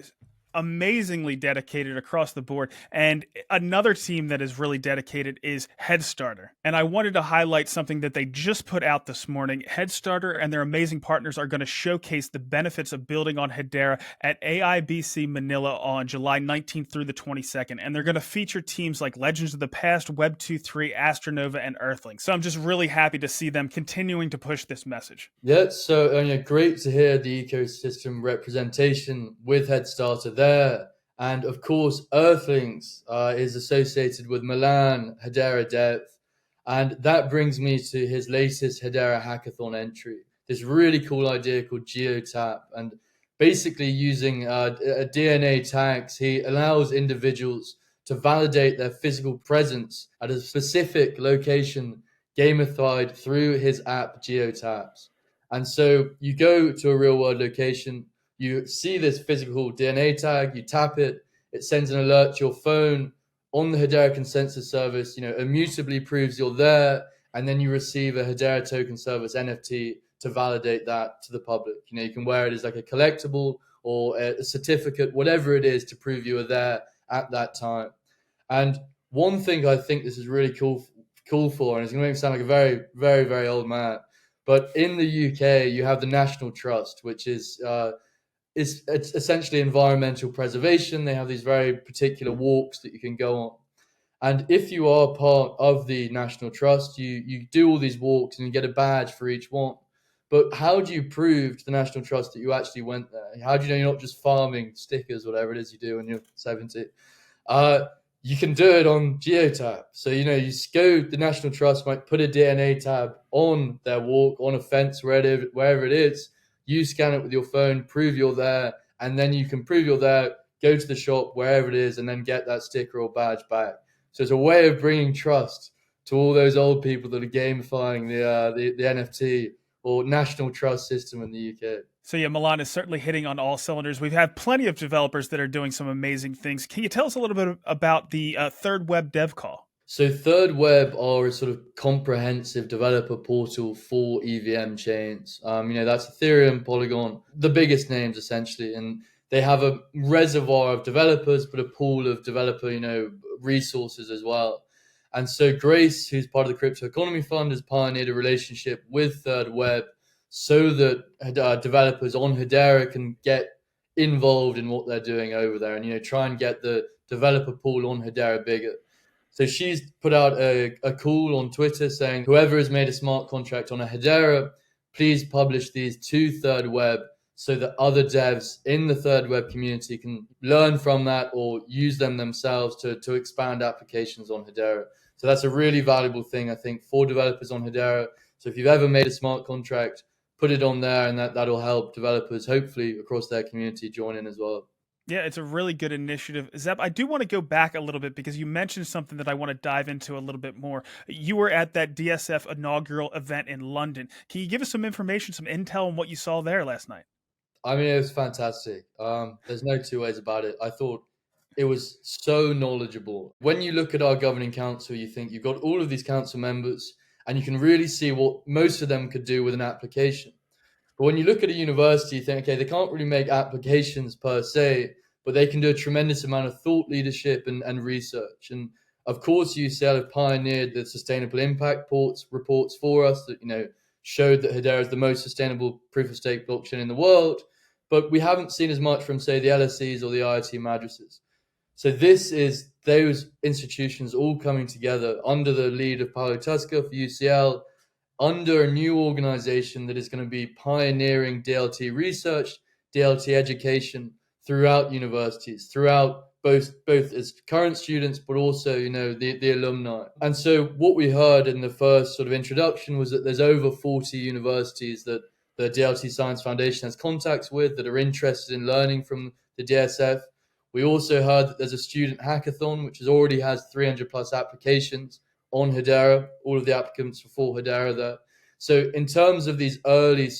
S1: amazingly dedicated across the board. And another team that is really dedicated is HeadStarter. And I wanted to highlight something that they just put out this morning. HeadStarter and their amazing partners are going to showcase the benefits of building on Hedera at AIBC Manila on July 19th through the 22nd. And they're going to feature teams like Legends of the Past, Web2.3, Astronova, and Earthling. So I'm just really happy to see them continuing to push this message.
S2: Yeah, so great to hear the ecosystem representation with HeadStarter there. And of course, Earthlings is associated with Milan, Hedera Dev. And that brings me to his latest Hedera Hackathon entry. This really cool idea called GeoTap. And basically using DNA tags, he allows individuals to validate their physical presence at a specific location gamified through his app GeoTaps. And so you go to a real world location, you see this physical DNA tag, you tap it, it sends an alert to your phone on the Hedera consensus service, immutably proves you're there, and then you receive a Hedera token service NFT to validate that to the public. You can wear it as like a collectible or a certificate, whatever it is to prove you were there at that time. And one thing I think this is really cool for, and it's going to make me sound like a very, very, very old man, but in the UK, you have the National Trust, which is it's essentially environmental preservation. They have these very particular walks that you can go on. And if you are part of the National Trust, you do all these walks and you get a badge for each one. But how do you prove to the National Trust that you actually went there? How do you know you're not just farming stickers, whatever it is you do when you're 70? You can do it on GeoTap. So, you go, the National Trust might put a DNA tab on their walk, on a fence, wherever it is. You scan it with your phone, prove you're there, and then you can prove you're there, go to the shop, wherever it is, and then get that sticker or badge back. So it's a way of bringing trust to all those old people that are gamifying the NFT or National Trust system in the UK.
S1: So yeah, Milan is certainly hitting on all cylinders. We've had plenty of developers that are doing some amazing things. Can you tell us a little bit about the ThirdWeb Dev Call?
S2: So ThirdWeb are a sort of comprehensive developer portal for EVM chains. That's Ethereum, Polygon, the biggest names essentially. And they have a reservoir of developers, but a pool of developer, resources as well. And so Grace, who's part of the Crypto Economy Fund, has pioneered a relationship with ThirdWeb so that developers on Hedera can get involved in what they're doing over there and, try and get the developer pool on Hedera bigger. So she's put out a call on Twitter saying, whoever has made a smart contract on a Hedera, please publish these to ThirdWeb so that other devs in the ThirdWeb community can learn from that or use them themselves to expand applications on Hedera. So that's a really valuable thing, I think, for developers on Hedera. So if you've ever made a smart contract, put it on there, and that'll help developers, hopefully, across their community join in as well.
S1: Yeah, it's a really good initiative. Zeb, I do want to go back a little bit because you mentioned something that I want to dive into a little bit more. You were at that DSF Inaugural Event in London. Can you give us some information, some intel on what you saw there last night?
S2: I mean, it was fantastic. There's no two ways about it. I thought it was so knowledgeable. When you look at our governing council, you think you've got all of these council members, and you can really see what most of them could do with an application. But when you look at a university, you think, okay, they can't really make applications per se, but they can do a tremendous amount of thought leadership and research. And of course, UCL have pioneered the sustainable impact reports for us that, showed that Hedera is the most sustainable proof of stake blockchain in the world. But we haven't seen as much from, say, the LSEs or the IIT madrasas. So this is those institutions all coming together under the lead of Paolo Tusca for UCL, under a new organization that is going to be pioneering DLT research, DLT education throughout universities, throughout both as current students, but also, the alumni. And so what we heard in the first sort of introduction was that there's over 40 universities that the DLT Science Foundation has contacts with that are interested in learning from the DSF. We also heard that there's a student hackathon, which already has 300 plus applications on Hedera, all of the applicants for Hedera there. So in terms of these early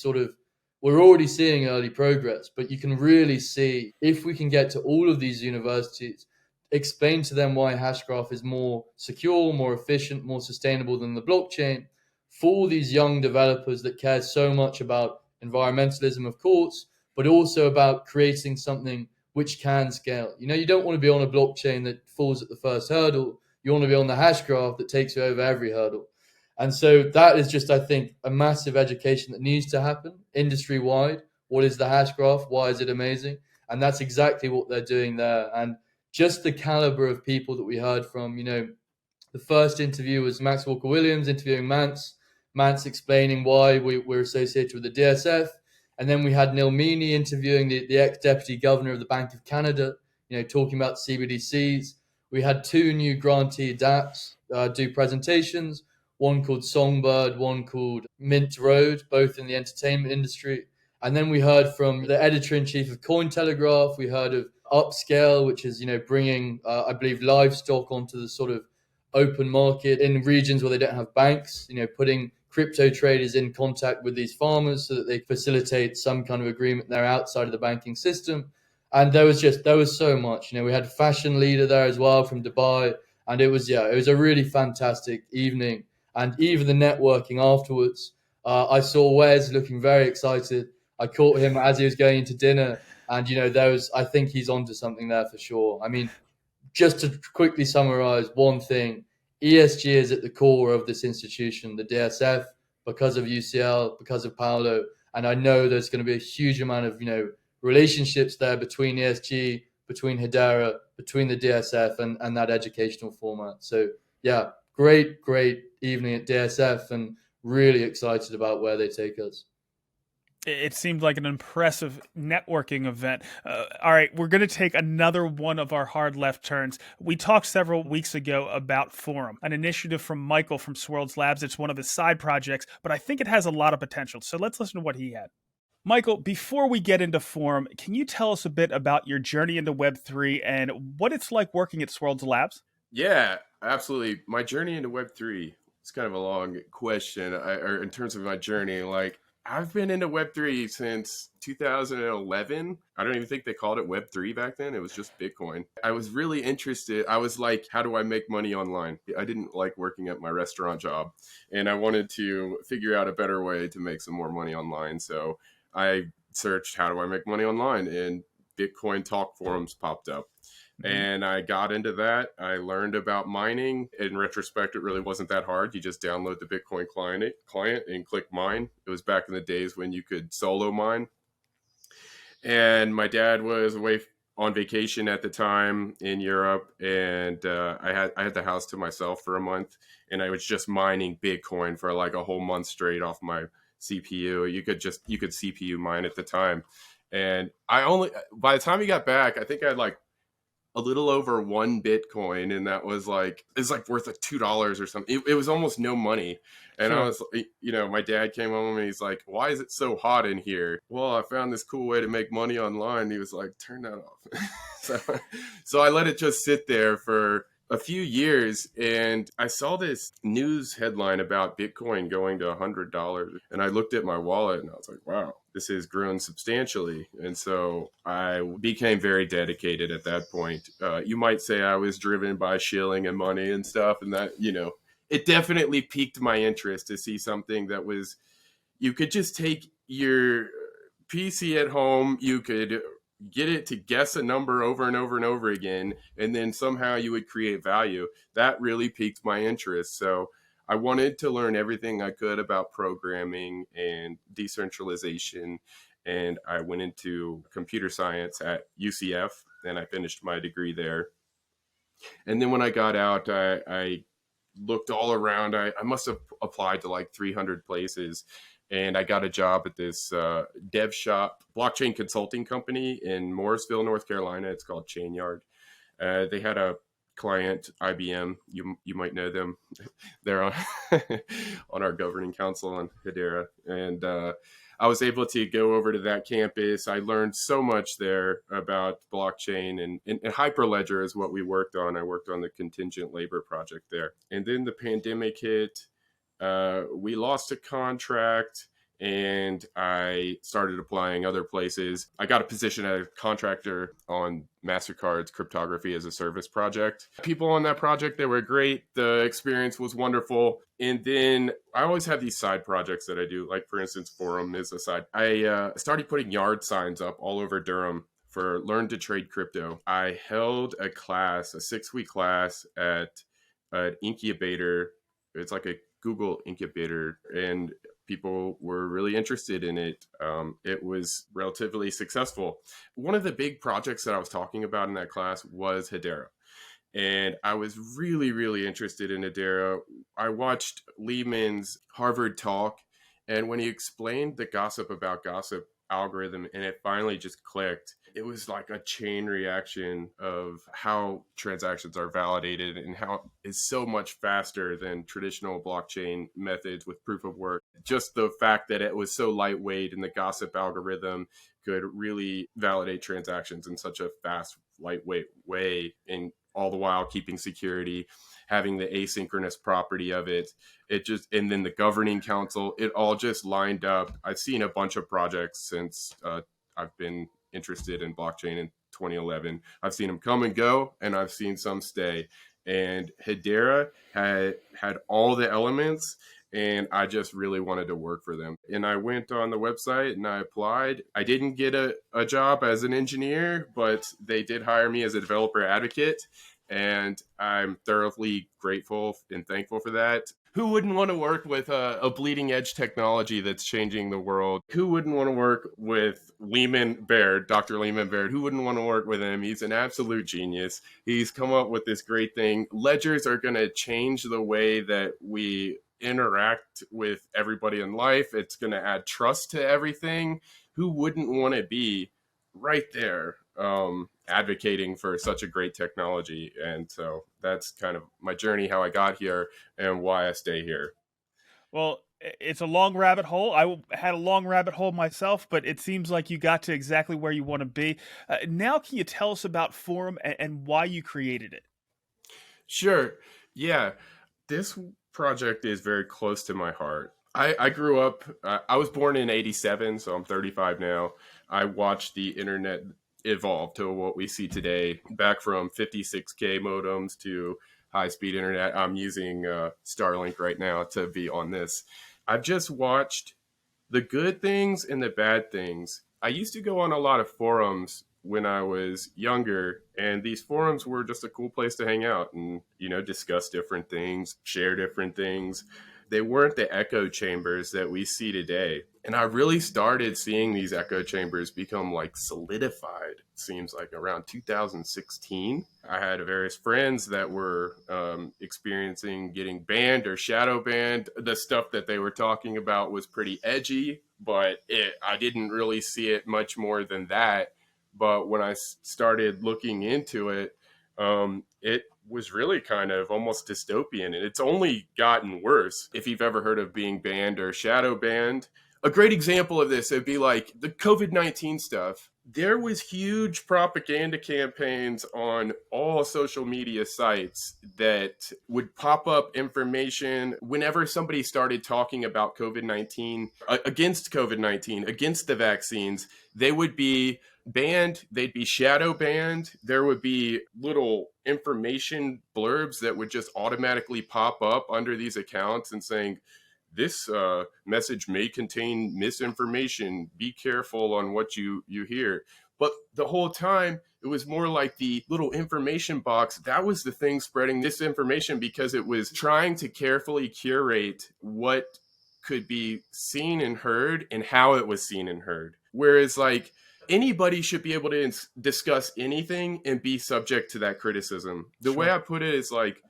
S2: we're already seeing early progress, but you can really see if we can get to all of these universities, explain to them why Hashgraph is more secure, more efficient, more sustainable than the blockchain for these young developers that care so much about environmentalism, of course, but also about creating something which can scale. You don't want to be on a blockchain that falls at the first hurdle. You want to be on the hash graph that takes you over every hurdle. And so that is just, I think, a massive education that needs to happen industry-wide. What is the hash graph? Why is it amazing? And that's exactly what they're doing there. And just the caliber of people that we heard from, the first interview was Max Walker-Williams interviewing Mance explaining why we're associated with the DSF. And then we had Neil Meaney interviewing the ex-deputy governor of the Bank of Canada, talking about CBDCs. We had two new grantee dApps do presentations, one called Songbird, one called Mint Road, both in the entertainment industry. And then we heard from the editor-in-chief of Cointelegraph. We heard of Upscale, which is, bringing, I believe, livestock onto the sort of open market in regions where they don't have banks, putting crypto traders in contact with these farmers so that they facilitate some kind of agreement there outside of the banking system. And there was so much. We had a fashion leader there as well from Dubai. And it was a really fantastic evening. And even the networking afterwards, I saw Wes looking very excited. I caught him as he was going into dinner. And, I think he's onto something there for sure. I mean, just to quickly summarize one thing, ESG is at the core of this institution, the DSF, because of UCL, because of Paolo. And I know there's going to be a huge amount of, relationships there between ESG, between Hedera, between the DSF and that educational format. So yeah, great evening at DSF and really excited about where they take us.
S1: It seemed like an impressive networking event. All right, we're going to take another one of our hard left turns. We talked several weeks ago about Forum, an initiative from Michael from Swirlds Labs. It's one of his side projects, but I think it has a lot of potential. So let's listen to what he had. Michael, before we get into Forum, can you tell us a bit about your journey into Web3 and what it's like working at Swirlds Labs?
S8: Yeah, absolutely. My journey into Web3, it's kind of a long question, or in terms of my journey, I've been into Web3 since 2011. I don't even think they called it Web3 back then. It was just Bitcoin. I was really interested. I was like, how do I make money online? I didn't like working at my restaurant job, and I wanted to figure out a better way to make some more money online. So I searched, how do I make money online? And Bitcoin talk forums popped up. And I got into that. I learned about mining. In retrospect, it really wasn't that hard. You just download the Bitcoin client and click mine. It was back in the days when you could solo mine. And my dad was away on vacation at the time in Europe, and I had the house to myself for a month, and I was just mining Bitcoin for like a whole month straight off my CPU. You could CPU mine at the time. And by the time he got back, I think I had like a little over 1 Bitcoin, and that was like, it's like worth like $2 or something. It was almost no money. And I
S1: Sure.
S8: was, my dad came home and he's like, why is it so hot in here? Well, I found this cool way to make money online. He was like, turn that off. So I let it just sit there for a few years, and I saw this news headline about Bitcoin going to $100, and I looked at my wallet and I was like, wow, this has grown substantially. And so I became very dedicated at that point. You might say I was driven by shilling and money and stuff, and that, it definitely piqued my interest to see something that was, you could just take your PC at home, you could get it to guess a number over and over and over again, and then somehow you would create value. That really piqued my interest. So I wanted to learn everything I could about programming and decentralization, and I went into computer science at UCF, and I finished my degree there. And then when I got out, I looked all around. I must have applied to like 300 places, and I got a job at this dev shop blockchain consulting company in Morrisville, North Carolina. It's called ChainYard. They had a client, IBM. You might know them. They're on on our governing council on Hedera, and I was able to go over to that campus. I learned so much there about blockchain, and Hyperledger is what we worked on. I worked on the contingent labor project there. And then the pandemic hit. We lost a contract, and I started applying other places. I got a position as a contractor on MasterCard's cryptography as a service project. People on that project, they were great. The experience was wonderful. And then I always have these side projects that I do. Like, for instance, Forum is a side. I started putting yard signs up all over Durham for Learn to Trade Crypto. I held a class, a 6-week class at an incubator. It's like a Google incubator, and people were really interested in it. It was relatively successful. One of the big projects that I was talking about in that class was Hedera. And I was really, really interested in Hedera. I watched Lehman's Harvard talk, and when he explained the gossip about gossip algorithm, and it finally just clicked, it was like a chain reaction of how transactions are validated and how it's so much faster than traditional blockchain methods with proof of work. Just the fact that it was so lightweight and the gossip algorithm could really validate transactions in such a fast, lightweight way, and all the while keeping security, having the asynchronous property of it. And then the governing council, it all just lined up. I've seen a bunch of projects since I've been interested in blockchain in 2011. I've seen them come and go, and I've seen some stay. And Hedera had all the elements, and I just really wanted to work for them. And I went on the website and I applied. I didn't get a job as an engineer, but they did hire me as a developer advocate. And I'm thoroughly grateful and thankful for that. Who wouldn't want to work with a bleeding edge technology that's changing the world? Who wouldn't want to work with Dr. Lehman Baird? Who wouldn't want to work with him? He's an absolute genius. He's come up with this great thing. Ledgers are going to change the way that we interact with everybody in life. It's going to add trust to everything. Who wouldn't want to be right there advocating for such a great technology? And so that's kind of my journey, how I got here and why I stay here.
S1: Well, it's a long rabbit hole. I had a long rabbit hole myself, but it seems like you got to exactly where you want to be. Now, can you tell us about Forum and why you created it?
S8: Sure. Yeah. This project is very close to my heart. I grew up, I was born in 87, so I'm 35 now. I watched the internet evolve to what we see today, back from 56K modems to high-speed internet. I'm using Starlink right now to be on this. I've just watched the good things and the bad things. I used to go on a lot of forums when I was younger, and these forums were just a cool place to hang out and, discuss different things, share different things. They weren't the echo chambers that we see today. And I really started seeing these echo chambers become like solidified, it seems like around 2016. I had various friends that were experiencing getting banned or shadow banned. The stuff that they were talking about was pretty edgy, but I didn't really see it much more than that. But when I started looking into it, it was really kind of almost dystopian, and it's only gotten worse. If you've ever heard of being banned or shadow banned, a great example of this would be like the COVID-19 stuff. There was huge propaganda campaigns on all social media sites that would pop up information whenever somebody started talking about COVID-19, against COVID-19, against the vaccines. They would be banned, they'd be shadow banned. There would be little information blurbs that would just automatically pop up under these accounts and saying, this message may contain misinformation. Be careful on what you hear. But the whole time, it was more like the little information box. That was the thing spreading this information, because it was trying to carefully curate what could be seen and heard and how it was seen and heard. Whereas like anybody should be able to discuss anything and be subject to that criticism. The way I put it is like,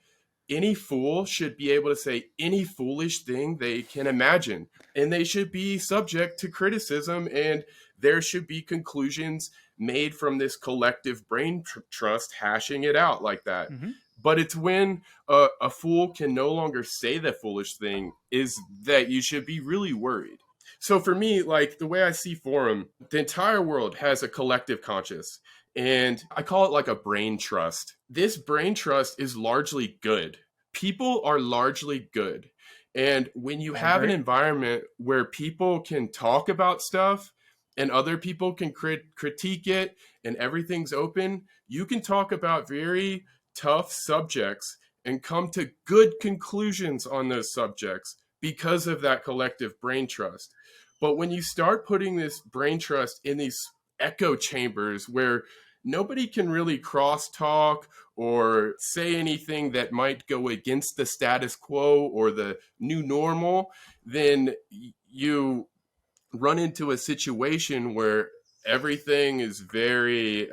S8: any fool should be able to say any foolish thing they can imagine, and they should be subject to criticism, and there should be conclusions made from this collective brain trust hashing it out like that. Mm-hmm. But it's when a fool can no longer say the foolish thing is that you should be really worried. So for me, like the way I see Forum, the entire world has a collective conscious. And I call it like a brain trust. This brain trust is largely good. People are largely good. And when you have an environment where people can talk about stuff and other people can critique it and everything's open, you can talk about very tough subjects and come to good conclusions on those subjects because of that collective brain trust. But when you start putting this brain trust in these echo chambers where nobody can really crosstalk or say anything that might go against the status quo or the new normal, then you run into a situation where everything is very,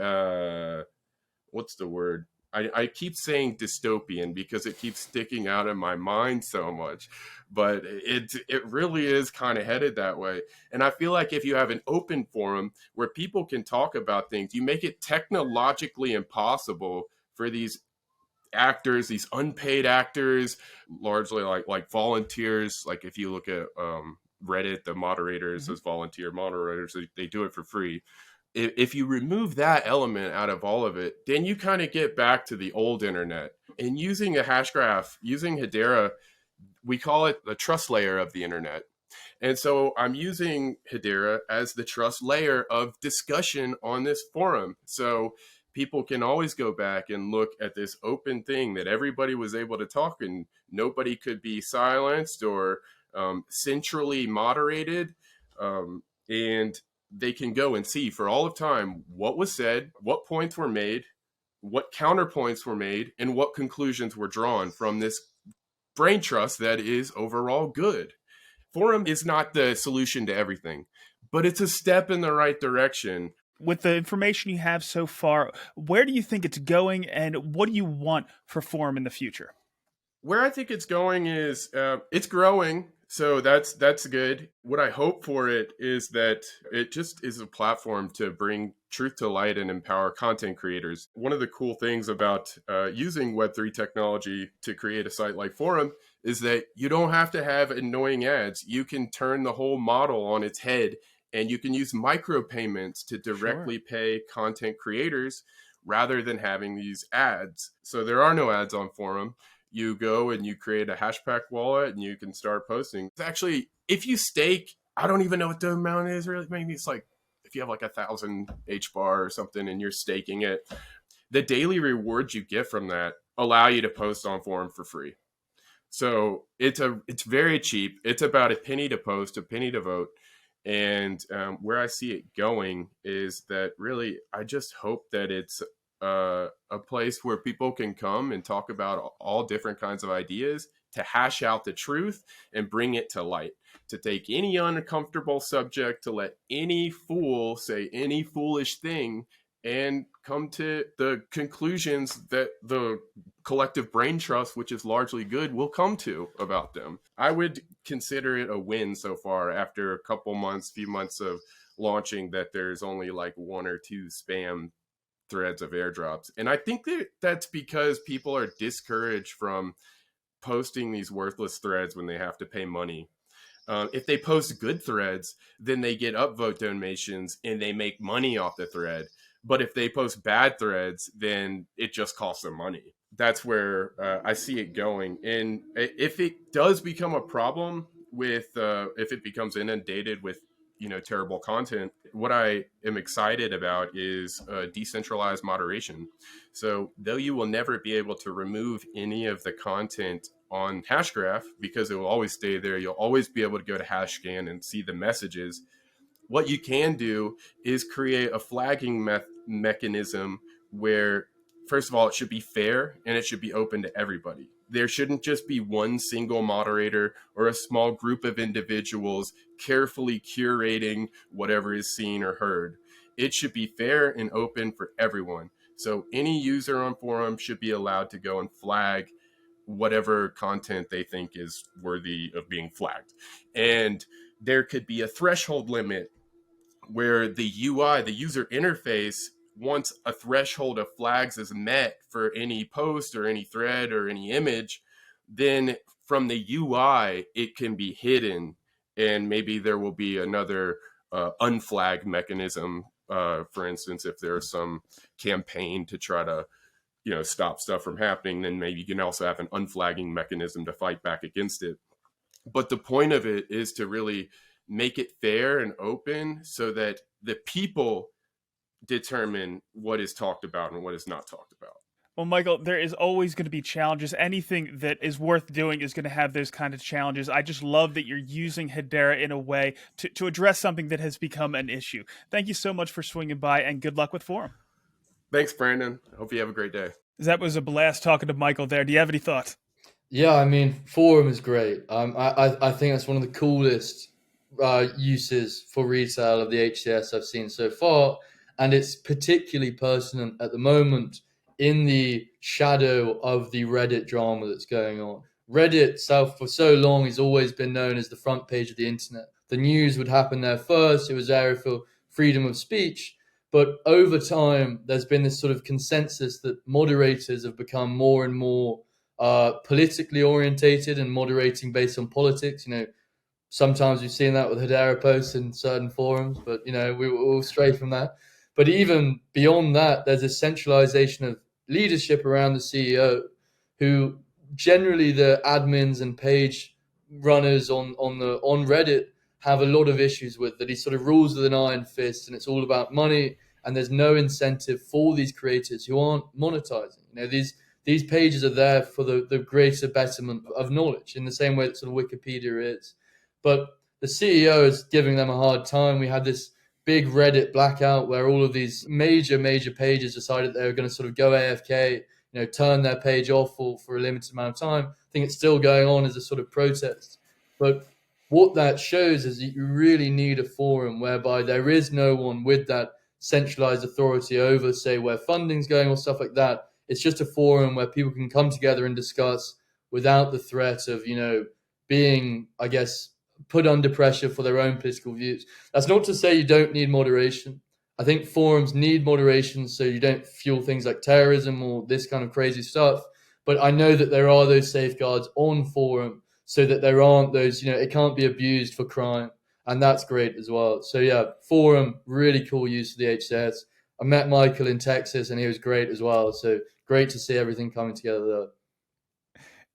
S8: what's the word? I keep saying dystopian because it keeps sticking out in my mind so much, but it really is kind of headed that way. And I feel like if you have an open forum where people can talk about things, you make it technologically impossible for these actors, these unpaid actors, largely like volunteers. Like if you look at Reddit, the moderators, those volunteer moderators, they do it for free. If you remove that element out of all of it, then you kind of get back to the old internet. And using a hash graph, using Hedera, we call it the trust layer of the internet. And so I'm using Hedera as the trust layer of discussion on this forum. So people can always go back and look at this open thing that everybody was able to talk, and nobody could be silenced or centrally moderated. And they can go and see for all of time what was said, what points were made, what counterpoints were made, and what conclusions were drawn from this brain trust that is overall good. Forum is not the solution to everything, but it's a step in the right direction.
S1: With the information you have so far, where do you think it's going, and what do you want for Forum in the future?
S8: Where I think it's going is it's growing. So that's good. What I hope for it is that it just is a platform to bring truth to light and empower content creators. One of the cool things about using Web3 technology to create a site like Forum is that you don't have to have annoying ads. You can turn the whole model on its head, and you can use micropayments to directly pay content creators rather than having these ads. So there are no ads on Forum. You go and you create a Hashpack wallet and you can start posting. It's actually, if you stake, I don't even know what the amount is really. Maybe it's like, if you have like 1,000 HBAR or something and you're staking it, the daily rewards you get from that allow you to post on Forum for free. So it's very cheap. It's about a penny to post, a penny to vote. And where I see it going is that really, I just hope that it's a place where people can come and talk about all different kinds of ideas, to hash out the truth and bring it to light, to take any uncomfortable subject, to let any fool say any foolish thing and come to the conclusions that the collective brain trust, which is largely good, will come to about them. I would consider it a win so far after a few months of launching, that there's only like one or two spam threads of airdrops. And I think that that's because people are discouraged from posting these worthless threads when they have to pay money. If they post good threads, then they get upvote donations and they make money off the thread. But if they post bad threads, then it just costs them money. That's where I see it going. And if it does become a problem with, if it becomes inundated with, terrible content, what I am excited about is decentralized moderation. So though you will never be able to remove any of the content on Hashgraph because it will always stay there, you'll always be able to go to Hashscan and see the messages. What you can do is create a flagging mechanism where, first of all, it should be fair and it should be open to everybody. There shouldn't just be one single moderator or a small group of individuals carefully curating whatever is seen or heard. It should be fair and open for everyone. So any user on forum should be allowed to go and flag whatever content they think is worthy of being flagged. And there could be a threshold limit where the UI, the user interface, once a threshold of flags is met for any post or any thread or any image, then from the UI, it can be hidden. And maybe there will be another unflag mechanism. For instance, if there's some campaign to try to stop stuff from happening, then maybe you can also have an unflagging mechanism to fight back against it. But the point of it is to really make it fair and open so that the people determine what is talked about and what is not talked about.
S1: Well, Michael, there is always going to be challenges. Anything that is worth doing is going to have those kind of challenges. I just love that you're using Hedera in a way to address something that has become an issue. Thank you so much for swinging by, and good luck with Forum.
S8: Thanks, Brandon. Hope you have a great day.
S1: That was a blast talking to Michael there. Do you have any thoughts?
S2: Yeah, I mean, Forum is great. I think that's one of the coolest uses for retail of the HCS I've seen so far. And it's particularly pertinent at the moment in the shadow of the Reddit drama that's going on. Reddit itself for so long has always been known as the front page of the internet. The news would happen there first. It was area for freedom of speech. But over time, there's been this sort of consensus that moderators have become more and more politically orientated and moderating based on politics. Sometimes we've seen that with Hedera posts in certain forums, but we'll stray from that. But even beyond that, there's a centralization of leadership around the CEO, who generally the admins and page runners on Reddit have a lot of issues with, that he sort of rules with an iron fist, and it's all about money, and there's no incentive for these creators who aren't monetizing. These pages are there for the greater betterment of knowledge, in the same way that sort of Wikipedia is. But the CEO is giving them a hard time. We had this big Reddit blackout where all of these major pages decided they were going to sort of go AFK, turn their page off for a limited amount of time. I think it's still going on as a sort of protest. But what that shows is that you really need a forum whereby there is no one with that centralized authority over, say, where funding's going or stuff like that. It's just a forum where people can come together and discuss without the threat of, being, I guess, put under pressure for their own political views. That's not to say you don't need moderation. I think forums need moderation so you don't fuel things like terrorism or this kind of crazy stuff. But I know that there are those safeguards on forum so that there aren't those, it can't be abused for crime. And that's great as well. So yeah, forum, really cool use of the HCS. I met Michael in Texas and he was great as well. So great to see everything coming together there.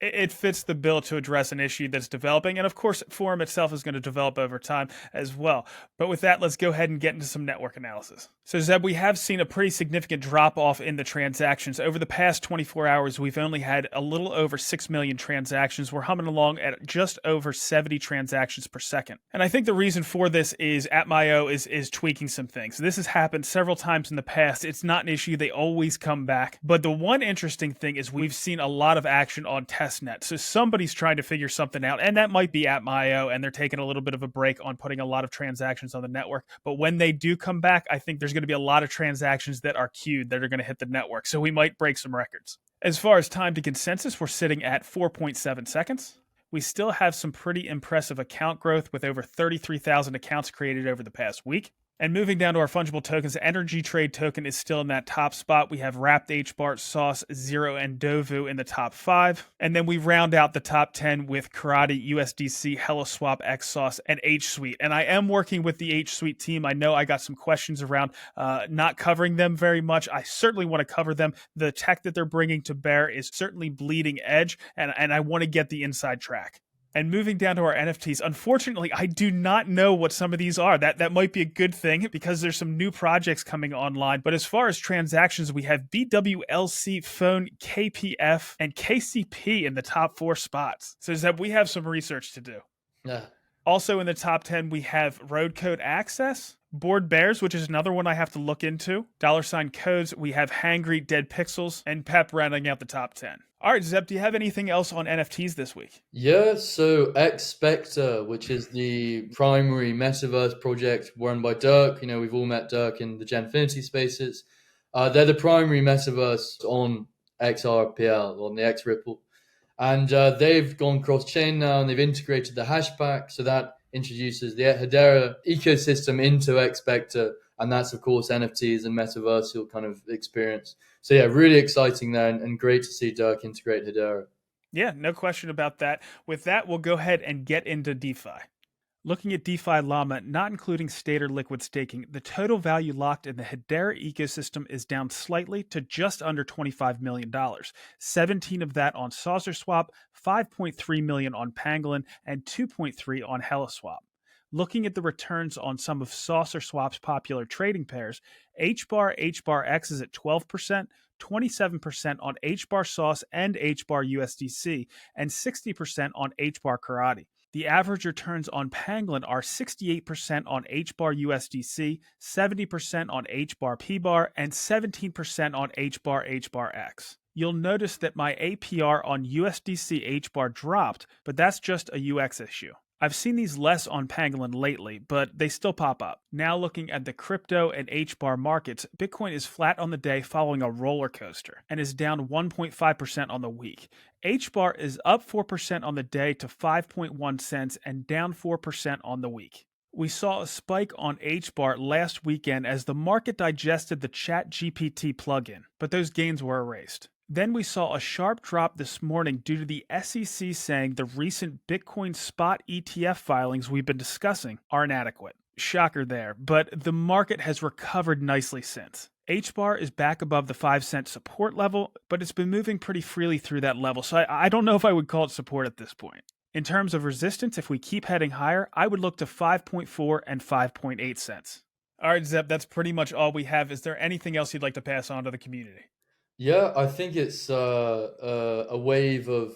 S1: It fits the bill to address an issue that's developing. And of course, Forum itself is going to develop over time as well. But with that, let's go ahead and get into some network analysis. So Zeb, we have seen a pretty significant drop off in the transactions. Over the past 24 hours, we've only had a little over 6 million transactions. We're humming along at just over 70 transactions per second. And I think the reason for this is Atmaio is tweaking some things. This has happened several times in the past. It's not an issue. They always come back. But the one interesting thing is we've seen a lot of action on testnet. So somebody's trying to figure something out, and that might be Atmaio, and they're taking a little bit of a break on putting a lot of transactions on the network. But when they do come back, I think there's going to be a lot of transactions that are queued that are going to hit the network. So we might break some records. As far as time to consensus, we're sitting at 4.7 seconds. We still have some pretty impressive account growth with over 33,000 accounts created over the past week. And moving down to our fungible tokens, Energy Trade token is still in that top spot. We have Wrapped HBAR, Sauce, Zero, and Dovu in the top 5. And then we round out the top 10 with Karate, USDC, HelloSwap, XSauce, and HSuite. And I am working with the HSuite team. I know I got some questions around not covering them very much. I certainly want to cover them. The tech that they're bringing to bear is certainly bleeding edge, and I want to get the inside track. And moving down to our NFTs, unfortunately, I do not know what some of these are. That might be a good thing because there's some new projects coming online. But as far as transactions, we have BWLC, Phone, KPF, and KCP in the top 4 spots. So Zeb, we have some research to do.
S2: Yeah.
S1: Also in the top 10, we have Road Code Access, Bored Bears, which is another one I have to look into. $ Codes, we have Hangry, Dead Pixels, and Pep rounding out the top 10. All right, Zeb, do you have anything else on NFTs this week?
S2: Yeah, so Expector, which is the primary metaverse project run by Dirk. You know, we've all met Dirk in the Genfinity spaces. They're the primary metaverse on XRPL, on the X Ripple. And they've gone cross-chain now, and they've integrated the hashback, so that introduces the Hedera ecosystem into Expector, and that's, of course, NFTs and metaversial kind of experience. So, yeah, really exciting there, and great to see Dirk integrate Hedera.
S1: Yeah, no question about that. With that, we'll go ahead and get into DeFi. Looking at DeFi Llama, not including state or liquid staking, the total value locked in the Hedera ecosystem is down slightly to just under $25 million. 17 of that on SaucerSwap, 5.3 million on Pangolin, and 2.3 on HelloSwap. Looking at the returns on some of SaucerSwap's popular trading pairs, HBAR X is at 12%, 27% on HBAR Sauce and HBAR USDC, and 60% on HBAR Karate. The average returns on Pangolin are 68% on HBAR USDC, 70% on HBAR PBAR, and 17% on HBAR X. You'll notice that my APR on USDC HBAR dropped, but that's just a UX issue. I've seen these less on Pangolin lately, but they still pop up. Now looking at the crypto and HBAR markets, Bitcoin is flat on the day following a roller coaster and is down 1.5% on the week. HBAR is up 4% on the day to 5.1 cents and down 4% on the week. We saw a spike on HBAR last weekend as the market digested the ChatGPT plugin, but those gains were erased. Then we saw a sharp drop this morning due to the SEC saying the recent Bitcoin spot ETF filings we've been discussing are inadequate. Shocker there, but the market has recovered nicely since. HBAR is back above the 5-cent support level, but it's been moving pretty freely through that level, so I don't know if I would call it support at this point. In terms of resistance, if we keep heading higher, I would look to 5.4 and 5.8 cents. All right, Zeb, that's pretty much all we have. Is there anything else you'd like to pass on to the community?
S2: Yeah, I think it's a wave of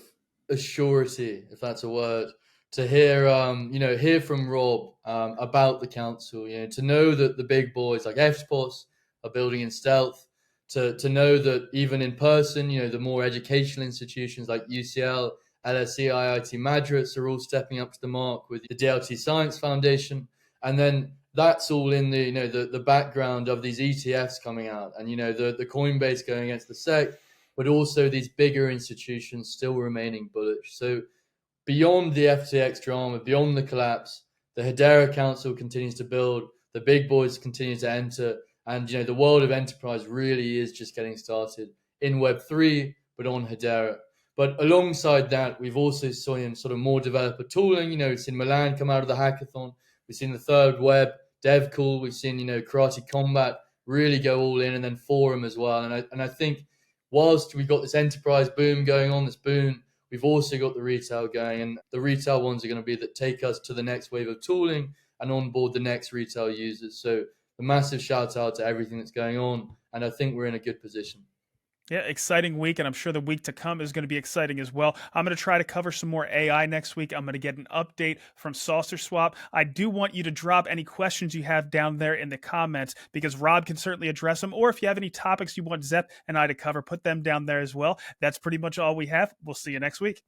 S2: assurity, if that's a word, to hear from Rob about the council. To know that the big boys like FSPOS are building in stealth. To know that even in person, the more educational institutions like UCL, LSE, IIT Madras are all stepping up to the mark with the DLT Science Foundation, and then that's all in the background of these ETFs coming out, and the Coinbase going against the SEC, but also these bigger institutions still remaining bullish. So beyond the FTX drama, beyond the collapse, the Hedera Council continues to build, the big boys continue to enter, and the world of enterprise really is just getting started in Web3, but on Hedera. But alongside that, we've also seen sort of more developer tooling. We've seen Milan come out of the hackathon. We've seen the ThirdWeb Dev Call. We've seen, Karate Combat really go all in, and then Forum as well. And I think whilst we've got this enterprise boom going on, this boom, we've also got the retail going, and the retail ones are going to be that take us to the next wave of tooling and onboard the next retail users. So a massive shout out to everything that's going on, and I think we're in a good position.
S1: Yeah, exciting week, and I'm sure the week to come is going to be exciting as well. I'm going to try to cover some more AI next week. I'm going to get an update from SaucerSwap. I do want you to drop any questions you have down there in the comments, because Rob can certainly address them, or if you have any topics you want Zep and I to cover, put them down there as well. That's pretty much all we have. We'll see you next week.